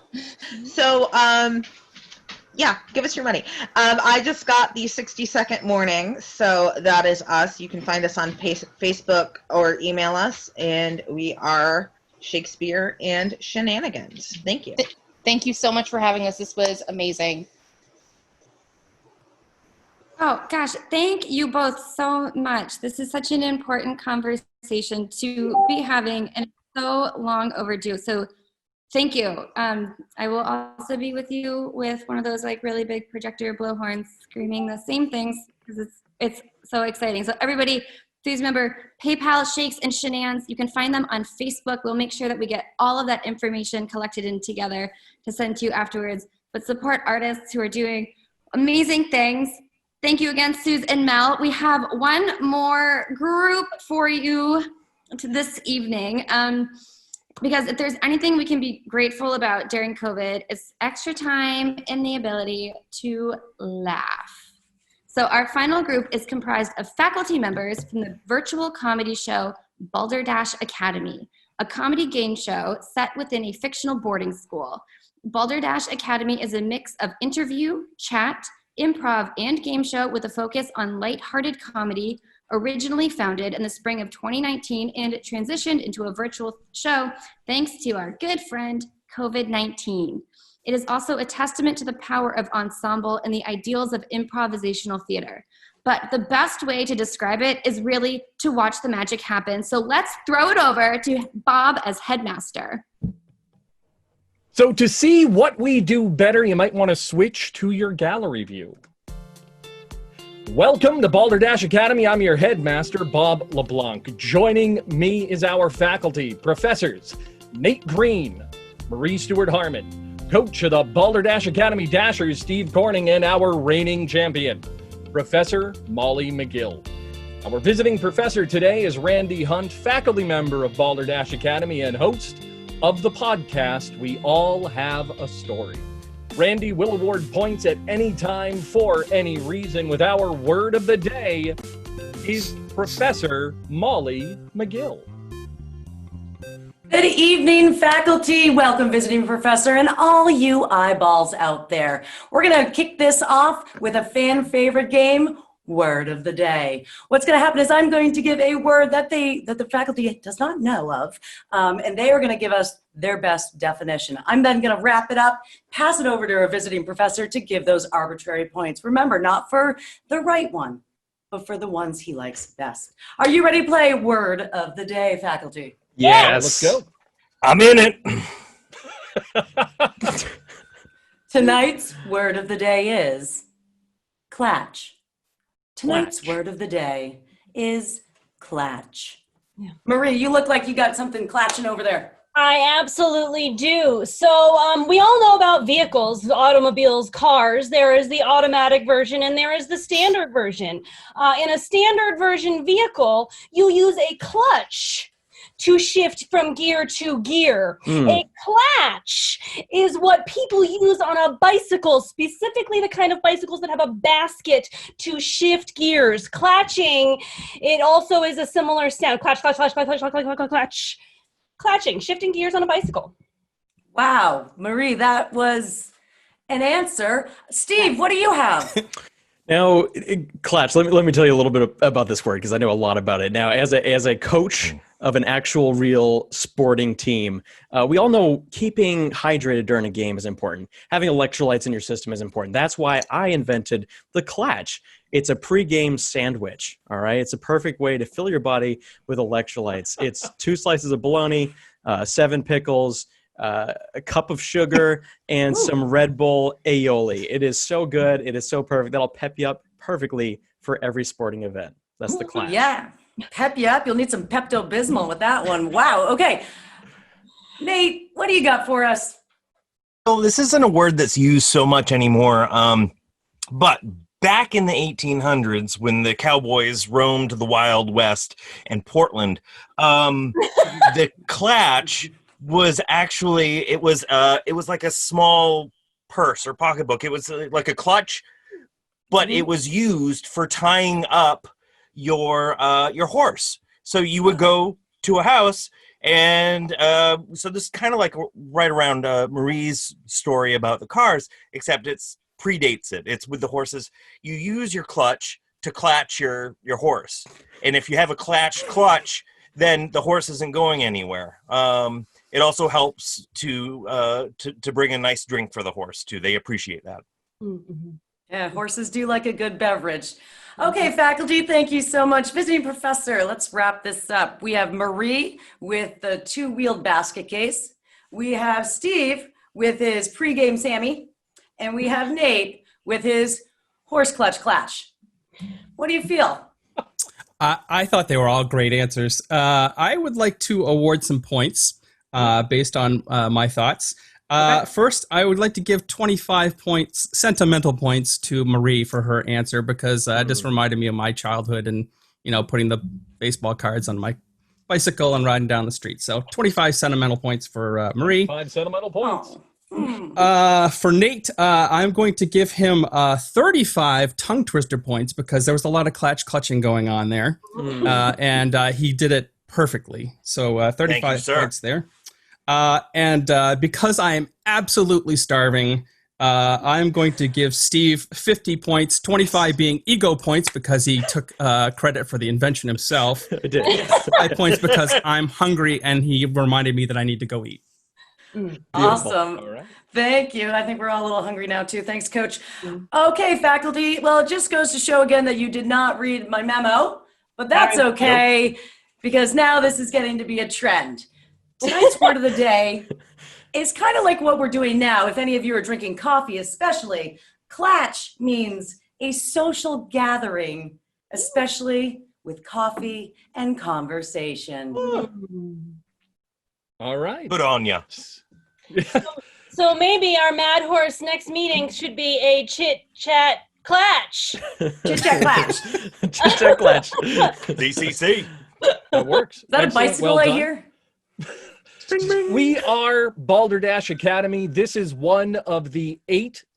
yeah, give us your money. I just got the 60-second warning, so that is us. You can find us on Facebook or email us, and we are Shakespeare and Shenanigans. Thank you. Thank you so much for having us. This was amazing. Oh, gosh, thank you both so much. This is such an important conversation to be having, and it's so long overdue. So thank you. I will also be with you with one of those like really big projector blowhorns screaming the same things because it's so exciting. So everybody, please remember PayPal, Shakes and Shenanigans. You can find them on Facebook. We'll make sure that we get all of that information collected in together to send to you afterwards. But support artists who are doing amazing things. Thank you again, Suze and Mel. We have one more group for you this evening. Because if there's anything we can be grateful about during COVID, it's extra time and the ability to laugh. So our final group is comprised of faculty members from the virtual comedy show Balderdash Academy, a comedy game show set within a fictional boarding school. Balderdash Academy is a mix of interview, chat, improv, and game show with a focus on lighthearted comedy, originally founded in the spring of 2019 and transitioned into a virtual show thanks to our good friend COVID-19. It is also a testament to the power of ensemble and the ideals of improvisational theater. But the best way to describe it is really to watch the magic happen. So let's throw it over to Bob as headmaster. So to see what we do better, you might want to switch to your gallery view. Welcome to Balderdash Academy. I'm your headmaster, Bob LeBlanc. Joining me is our faculty, professors Nate Green, Marie Stewart Harmon, coach of the Balderdash Academy Dashers, Steve Corning, and our reigning champion, Professor Molly McGill. Our visiting professor today is Randy Hunt, faculty member of Balderdash Academy and host of the podcast, We All Have a Story. Randy will award points at any time for any reason with our word of the day is Professor Molly McGill. Good evening, faculty. Welcome, visiting professor, and all you eyeballs out there. We're going to kick this off with a fan favorite game, Word of the Day. What's going to happen is I'm going to give a word that the faculty does not know of, and they are going to give us their best definition. I'm then going to wrap it up, pass it over to our visiting professor to give those arbitrary points. Remember, not for the right one, but for the ones he likes best. Are you ready to play Word of the Day, faculty? Yes. Let's go. I'm in it. Tonight's word of the day is clatch. Tonight's word of the day is clatch. Yeah. Marie, you look like you got something clatching over there. I absolutely do. So we all know about vehicles, automobiles, cars. There is the automatic version and there is the standard version. In a standard version vehicle, you use a clutch to shift from gear to gear. A clatch is what people use on a bicycle, specifically the kind of bicycles that have a basket to shift gears. Clatching, it also is a similar sound. Clatch, clatch, clatch, clatch, clatch, clatch, clatch, clatch. Clatching, shifting gears on a bicycle. Wow, Marie, that was an answer. Steve, what do you have? Now, clatch, let me tell you a little bit about this word because I know a lot about it. Now, as a coach, of an actual real sporting team. We all know keeping hydrated during a game is important. Having electrolytes in your system is important. That's why I invented the Clatch. It's a pre-game sandwich, all right? It's a perfect way to fill your body with electrolytes. It's 2 slices of bologna, 7 pickles, a cup of sugar, and some Red Bull aioli. It is so good. It is so perfect. That'll pep you up perfectly for every sporting event. That's the Clatch. Yeah, pep you up. You'll need some Pepto-Bismol with that one. Wow. Okay. Nate, what do you got for us? Well, this isn't a word that's used so much anymore, but back in the 1800s, when the cowboys roamed the Wild West and Portland, the Clatch was actually it was like a small purse or pocketbook. It was like a clutch, but it was used for tying up your horse. So you would go to a house, and so this is kind of like right around Marie's story about the cars, except it's predates it. It's with the horses. You use your clutch to clutch your horse, and if you have a clutch, then the horse isn't going anywhere. It also helps to bring a nice drink for the horse too. They appreciate that. Mm-hmm. Yeah, horses do like a good beverage. Okay, faculty, thank you so much. Visiting professor, let's wrap this up. We have Marie with the 2-wheeled basket case. We have Steve with his pregame Sammy. And we have Nate with his horse clutch clash. What do you feel? I thought they were all great answers. I would like to award some points based on my thoughts. First, I would like to give 25 points, sentimental points, to Marie for her answer, because this reminded me of my childhood and, putting the baseball cards on my bicycle and riding down the street. So 25 sentimental points for Marie. 5 sentimental points. For Nate, I'm going to give him 35 tongue twister points, because there was a lot of clutching going on there. And he did it perfectly. So 35 points there. And because I am absolutely starving, I'm going to give Steve 50 points, 25 being ego points because he took credit for the invention himself. 5 points because I'm hungry and he reminded me that I need to go eat. Awesome. All right. Thank you. I think we're all a little hungry now too. Thanks, Coach. Okay, faculty. Well, it just goes to show again that you did not read my memo, but that's okay, because now this is getting to be a trend. Tonight's word of the day is kind of like what we're doing now. If any of you are drinking coffee, especially, Clatch means a social gathering, especially with coffee and conversation. All right. Good on ya. So maybe our Mad Horse next meeting should be a chit chat clatch. Chit chat clatch. Chit chat clatch. DCC. That works. Is that Excellent. a bicycle Well I done. hear? We are Balderdash Academy. This is one of the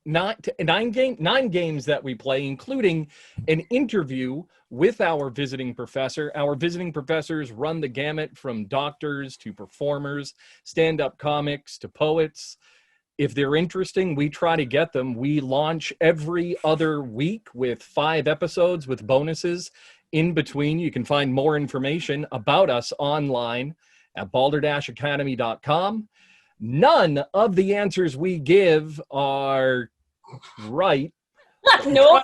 9 games that we play, including an interview with our visiting professor. Our visiting professors run the gamut from doctors to performers, stand-up comics to poets. If they're interesting, we try to get them. We launch every other week with 5 episodes with bonuses in between. You can find more information about us online at balderdashacademy.com. None of the answers we give are right. Nope.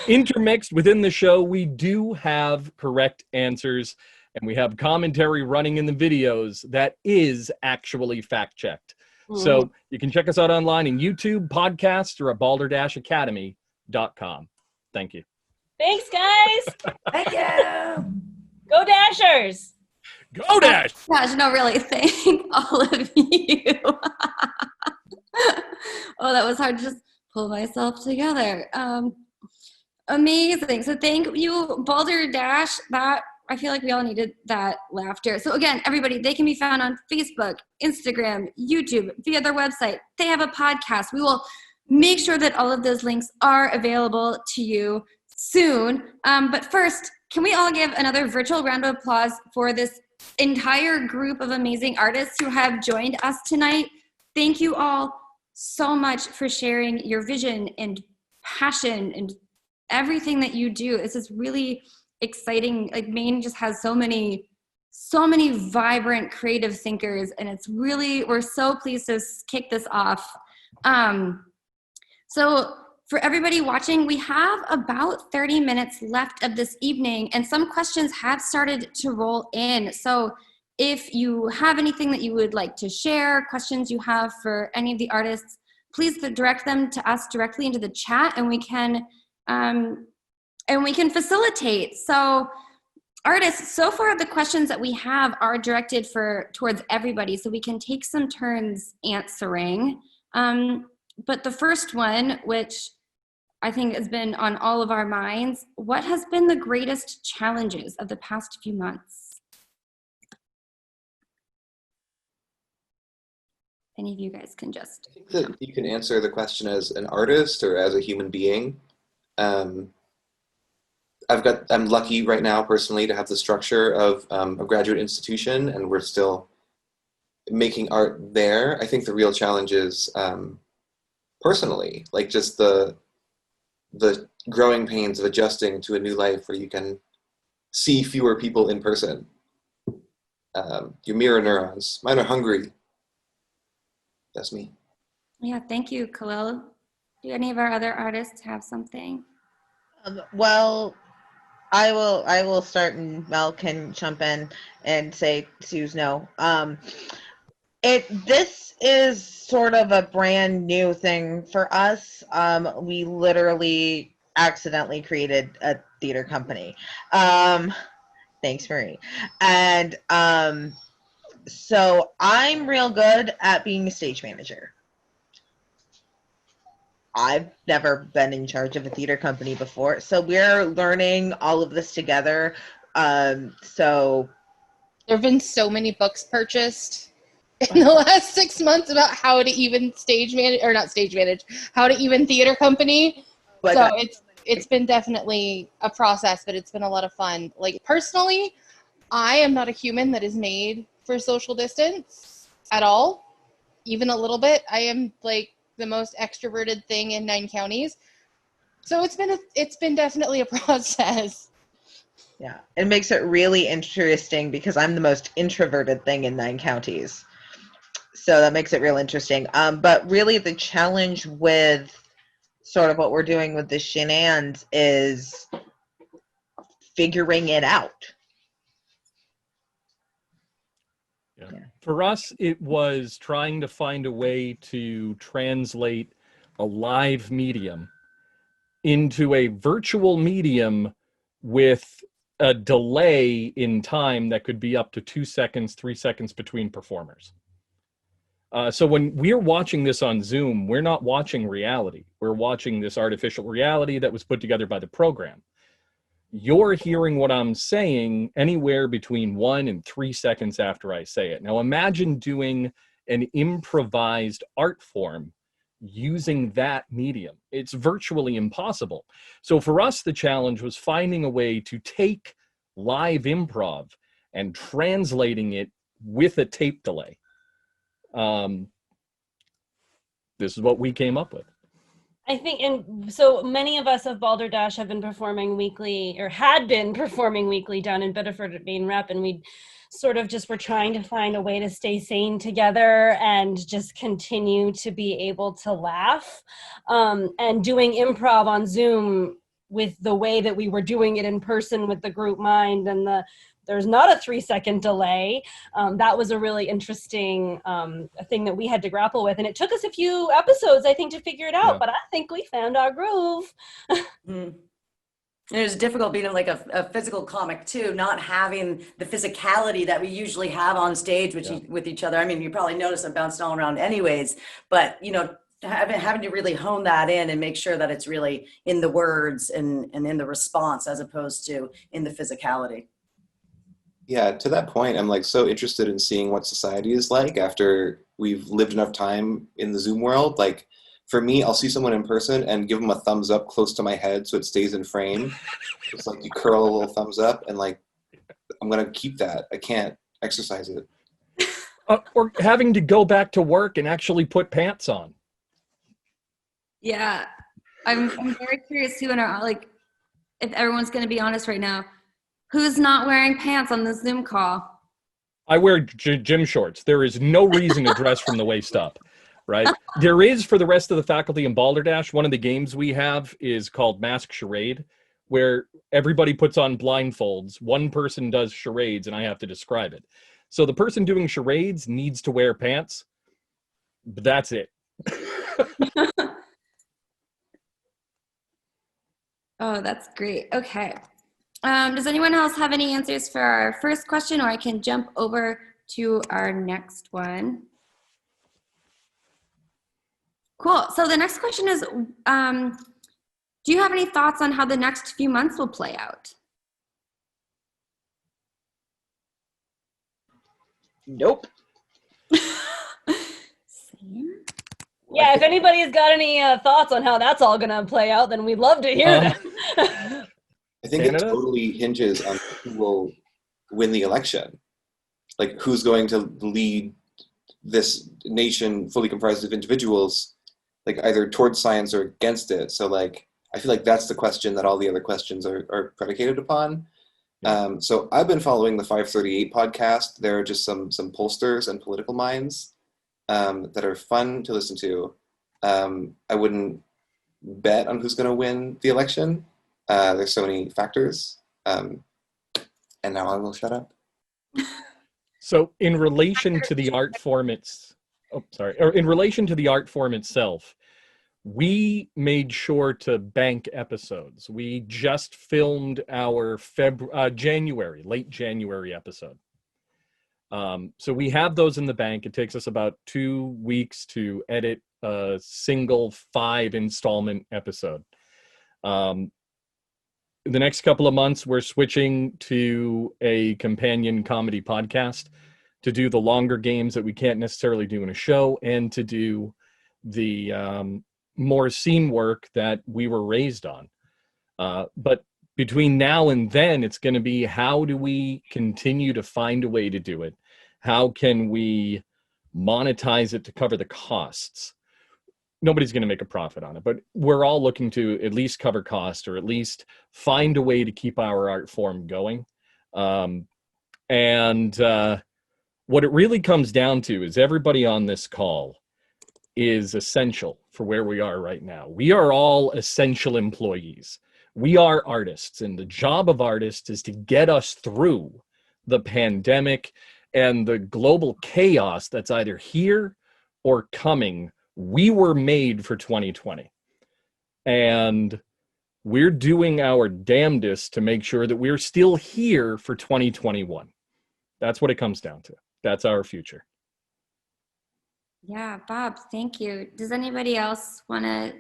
Intermixed within the show, we do have correct answers, and we have commentary running in the videos that is actually fact-checked. So you can check us out online in YouTube, podcasts, or at balderdashacademy.com. Thank you. Thanks, guys. Thank you. Go Dashers. Go Dash! Gosh, no, really, thank all of you. Oh, that was hard to just pull myself together. Amazing. So thank you, Balderdash. That, I feel like we all needed that laughter. So again, everybody, they can be found on Facebook, Instagram, YouTube, via their website. They have a podcast. We will make sure that all of those links are available to you soon. But first, can we all give another virtual round of applause for this entire group of amazing artists who have joined us tonight? Thank you all so much for sharing your vision and passion and everything that you do. This is really exciting. Like Maine just has so many vibrant creative thinkers, and it's really, we're so pleased to kick this off. So for everybody watching, we have about 30 minutes left of this evening, and some questions have started to roll in. So if you have anything that you would like to share, questions you have for any of the artists, please direct them to us directly into the chat, and we can facilitate. So artists, so far the questions that we have are directed towards everybody, so we can take some turns answering. But the first one, which I think has been on all of our minds, what has been the greatest challenges of the past few months? Any of you guys can just... I think that you can answer the question as an artist or as a human being. I'm lucky right now personally to have the structure of a graduate institution, and we're still making art there. I think the real challenge is personally, like just the growing pains of adjusting to a new life where you can see fewer people in person. Your mirror neurons, mine are hungry. That's me. Yeah, thank you, Khalil. Do any of our other artists have something? Well, I will start, and Mel can jump in and say Suze no. This is sort of a brand new thing for us. We literally accidentally created a theater company. Thanks, Marie. And so I'm real good at being a stage manager. I've never been in charge of a theater company before, so we're learning all of this together. So there have been so many books purchased in the last 6 months about how to even how to even theater company. So it's been definitely a process, but it's been a lot of fun. Like personally, I am not a human that is made for social distance at all, even a little bit. I am like the most extroverted thing in 9 counties. So it's been definitely a process. Yeah, it makes it really interesting because I'm the most introverted thing in 9 counties. So that makes it real interesting. But really the challenge with sort of what we're doing with the Shenanigans is figuring it out. Yeah. For us, it was trying to find a way to translate a live medium into a virtual medium with a delay in time that could be up to 2 seconds, 3 seconds between performers. So when we're watching this on Zoom, we're not watching reality. We're watching this artificial reality that was put together by the program. You're hearing what I'm saying anywhere between 1 and 3 seconds after I say it. Now imagine doing an improvised art form using that medium. It's virtually impossible. So for us, the challenge was finding a way to take live improv and translating it with a tape delay. This is what we came up with. I think, and so many of us of Balderdash have been performing weekly, or had been performing weekly down in Biddeford at Maine Rep, and we sort of just were trying to find a way to stay sane together and just continue to be able to laugh. And doing improv on Zoom with the way that we were doing it in person with the group mind and there's not a 3-second delay. That was a really interesting thing that we had to grapple with. And it took us a few episodes, I think, to figure it out, but I think we found our groove. It was difficult being like a physical comic too, not having the physicality that we usually have on stage with each other. I mean, you probably notice I'm bouncing all around anyways, but you know, having to really hone that in and make sure that it's really in the words and in the response as opposed to in the physicality. Yeah, to that point, I'm like so interested in seeing what society is like after we've lived enough time in the Zoom world. Like for me, I'll see someone in person and give them a thumbs up close to my head so it stays in frame. It's like you curl a little thumbs up and like, I'm going to keep that. I can't exercise it. Or having to go back to work and actually put pants on. Yeah, I'm very curious too, and like, if everyone's going to be honest right now, Who's not wearing pants on the Zoom call? I wear gym shorts. There is no reason to dress from the waist up, right? There is for the rest of the faculty in Balderdash. One of the games we have is called Mask Charade, where everybody puts on blindfolds. One person does charades, and I have to describe it. So the person doing charades needs to wear pants, but that's it. Oh, that's great. Okay. Does anyone else have any answers for our first question, or I can jump over to our next one? Cool. So the next question is, do you have any thoughts on how the next few months will play out? Nope. Same. Yeah, if anybody's got any thoughts on how that's all going to play out, then we'd love to hear them. I think it totally hinges on who will win the election. Like, who's going to lead this nation fully comprised of individuals, like either towards science or against it. So like, I feel like that's the question that all the other questions are predicated upon. So I've been following the 538 podcast. There are just some pollsters and political minds that are fun to listen to. I wouldn't bet on who's going to win the election. There's so many factors. And now I will shut up. So in relation to the art form in relation to the art form itself, we made sure to bank episodes. We just filmed our late January episode. So we have those in the bank. It takes us about 2 weeks to edit a single 5 installment episode. The next couple of months, we're switching to a companion comedy podcast to do the longer games that we can't necessarily do in a show, and to do the more scene work that we were raised on. But between now and then, it's going to be, how do we continue to find a way to do it? How can we monetize it to cover the costs? Nobody's going to make a profit on it, but we're all looking to at least cover cost, or at least find a way to keep our art form going. What it really comes down to is everybody on this call is essential for where we are right now. We are all essential employees. We are artists, and the job of artists is to get us through the pandemic and the global chaos that's either here or coming. We were made for 2020, and we're doing our damnedest to make sure that we're still here for 2021. That's what it comes down to. That's our future. Yeah, Bob, thank you. Does anybody else want to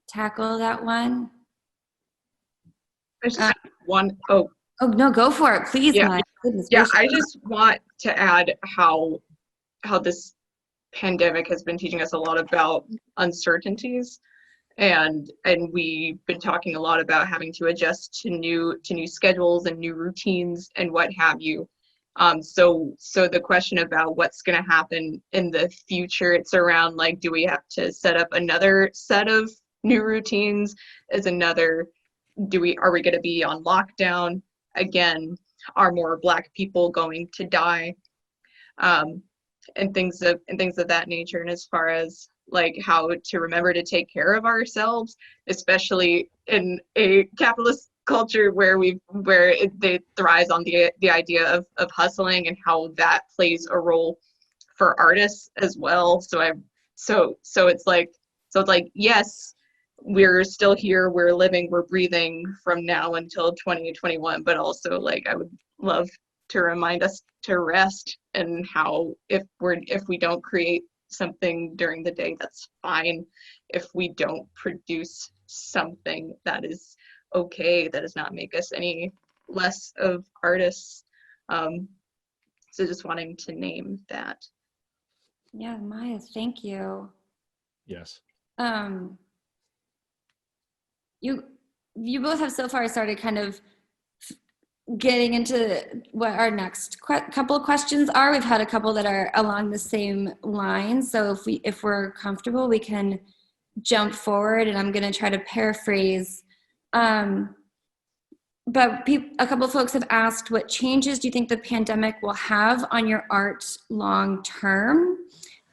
tackle that one? I just one. Oh, no, go for it, please. Yeah, my goodness yeah. gracious. I just want to add how this pandemic has been teaching us a lot about uncertainties, and we've been talking a lot about having to adjust to new schedules and new routines and what have you. So the question about what's going to happen in the future, it's around like, do we have to set up another set of new routines? Are we going to be on lockdown again? Are more Black people going to die? And things of that nature. And as far as like how to remember to take care of ourselves, especially in a capitalist culture where they thrives on the idea of hustling, and how that plays a role for artists as well. So it's like yes, we're still here, we're living, we're breathing from now until 2021, but also like I would love to remind us to rest, and how if we don't create something during the day, that's fine. If we don't produce something, that is okay. That does not make us any less of artists. So just wanting to name that. Yeah, Maya, thank you. Yes. You both have so far started kind of getting into what our next couple of questions are. We've had a couple that are along the same lines. So if we're comfortable, we can jump forward, and I'm going to try to paraphrase. but a couple of folks have asked, what changes do you think the pandemic will have on your art long term?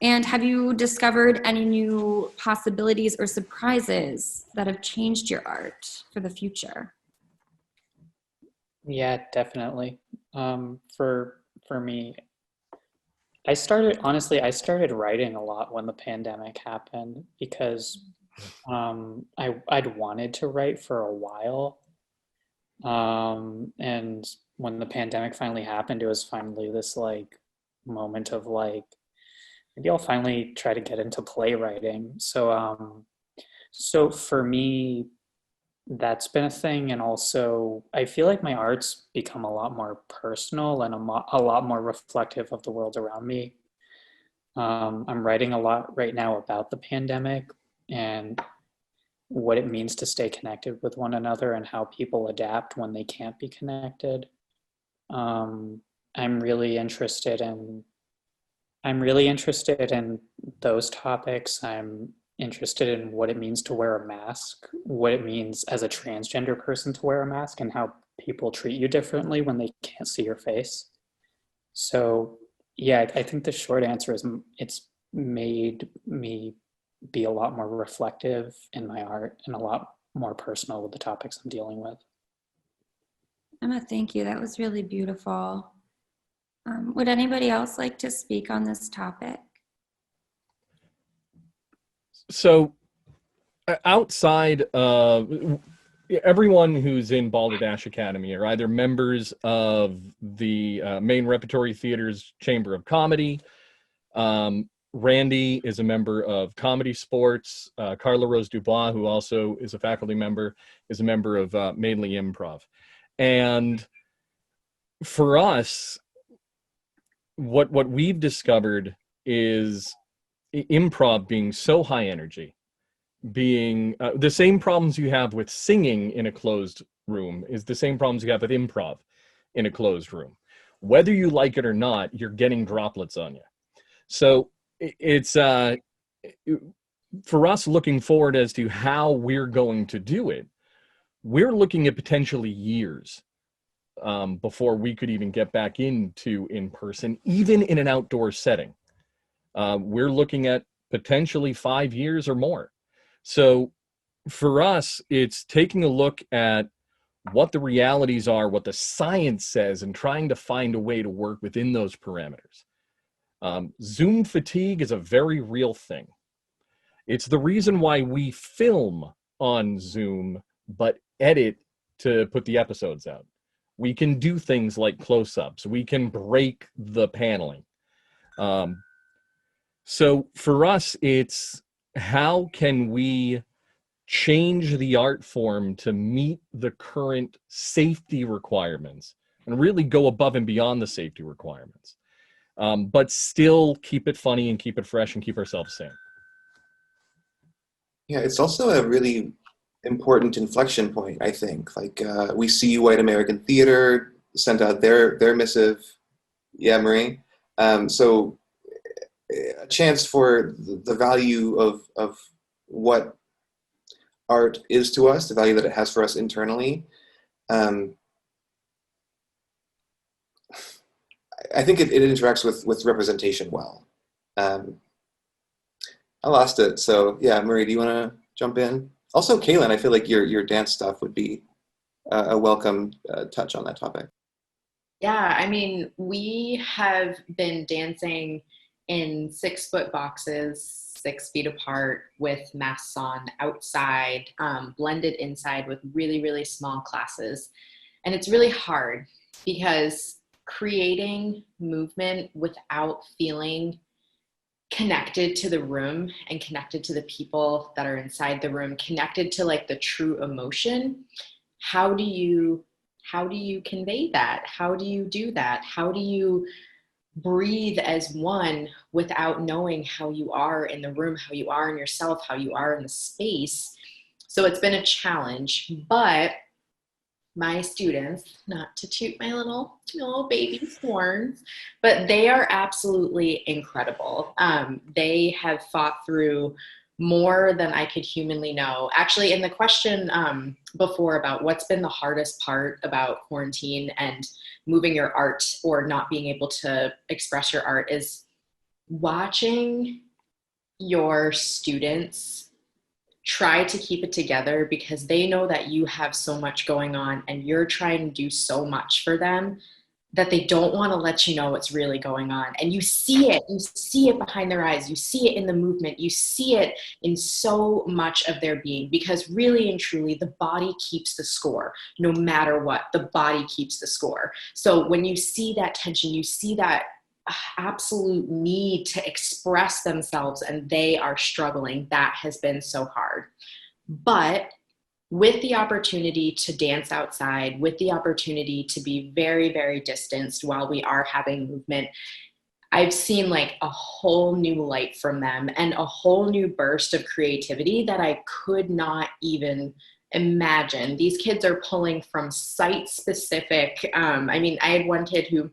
And have you discovered any new possibilities or surprises that have changed your art for the future? Yeah, definitely. For me, I started writing a lot when the pandemic happened because I'd wanted to write for a while. And when the pandemic finally happened, it was finally this like moment of like, maybe I'll finally try to get into playwriting. So for me, that's been a thing. And also, I feel like my art's become a lot more personal and a lot more reflective of the world around me. I'm writing a lot right now about the pandemic and what it means to stay connected with one another and how people adapt when they can't be connected. I'm really interested in those topics. I'm interested in what it means to wear a mask, what it means as a transgender person to wear a mask, and how people treat you differently when they can't see your face. So yeah, I think the short answer is it's made me be a lot more reflective in my art and a lot more personal with the topics I'm dealing with. Emma, thank you. That was really beautiful. Would anybody else like to speak on this topic? So outside of everyone who's in Balderdash Academy are either members of the main repertory theater's Chamber of Comedy. Randy is a member of Comedy Sports. Carla Rose Dubois, who also is a faculty member, is a member of Mainly Improv. And for us, what we've discovered is improv being so high energy, being the same problems you have with singing in a closed room is the same problems you have with improv in a closed room. Whether you like it or not, you're getting droplets on you. So it's for us looking forward as to how we're going to do it, we're looking at potentially years before we could even get back into in-person, even in an outdoor setting. We're looking at potentially 5 years or more. So for us, it's taking a look at what the realities are, what the science says, and trying to find a way to work within those parameters. Zoom fatigue is a very real thing. It's the reason why we film on Zoom, but edit to put the episodes out. We can do things like close-ups. We can break the paneling. So for us, it's how can we change the art form to meet the current safety requirements and really go above and beyond the safety requirements, but still keep it funny and keep it fresh and keep ourselves sane. Yeah, it's also a really important inflection point, I think. Like we see White American Theater sent out their missive. Yeah, Marie. So a chance for the value of what art is to us, the value that it has for us internally. I think it interacts with representation well. I lost it. So yeah, Marie, do you want to jump in? Also, Kaylin, I feel like your dance stuff would be a welcome touch on that topic. Yeah, I mean, we have been dancing in 6-foot boxes, 6 feet apart, with masks on, outside, blended inside with really, really small classes. And it's really hard because creating movement without feeling connected to the room and connected to the people that are inside the room, connected to like the true emotion, how do you convey that? How do you do that? How do you breathe as one without knowing how you are in the room, how you are in yourself, how you are in the space? So it's been a challenge, but my students, not to toot my little baby horns, but they are absolutely incredible. They have fought through more than I could humanly know. Actually, in the question before about what's been the hardest part about quarantine and moving your art or not being able to express your art is watching your students try to keep it together because they know that you have so much going on and you're trying to do so much for them that they don't want to let you know what's really going on. And you see it behind their eyes, you see it in the movement, you see it in so much of their being, because really and truly the body keeps the score. No matter what, the body keeps the score. So when you see that tension, you see that absolute need to express themselves and they are struggling, that has been so hard. But with the opportunity to dance outside, with the opportunity to be very, very distanced while we are having movement, I've seen like a whole new light from them and a whole new burst of creativity that I could not even imagine. These kids are pulling from site-specific, I had one kid who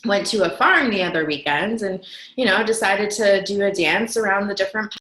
went to a farm the other weekend and, decided to do a dance around the different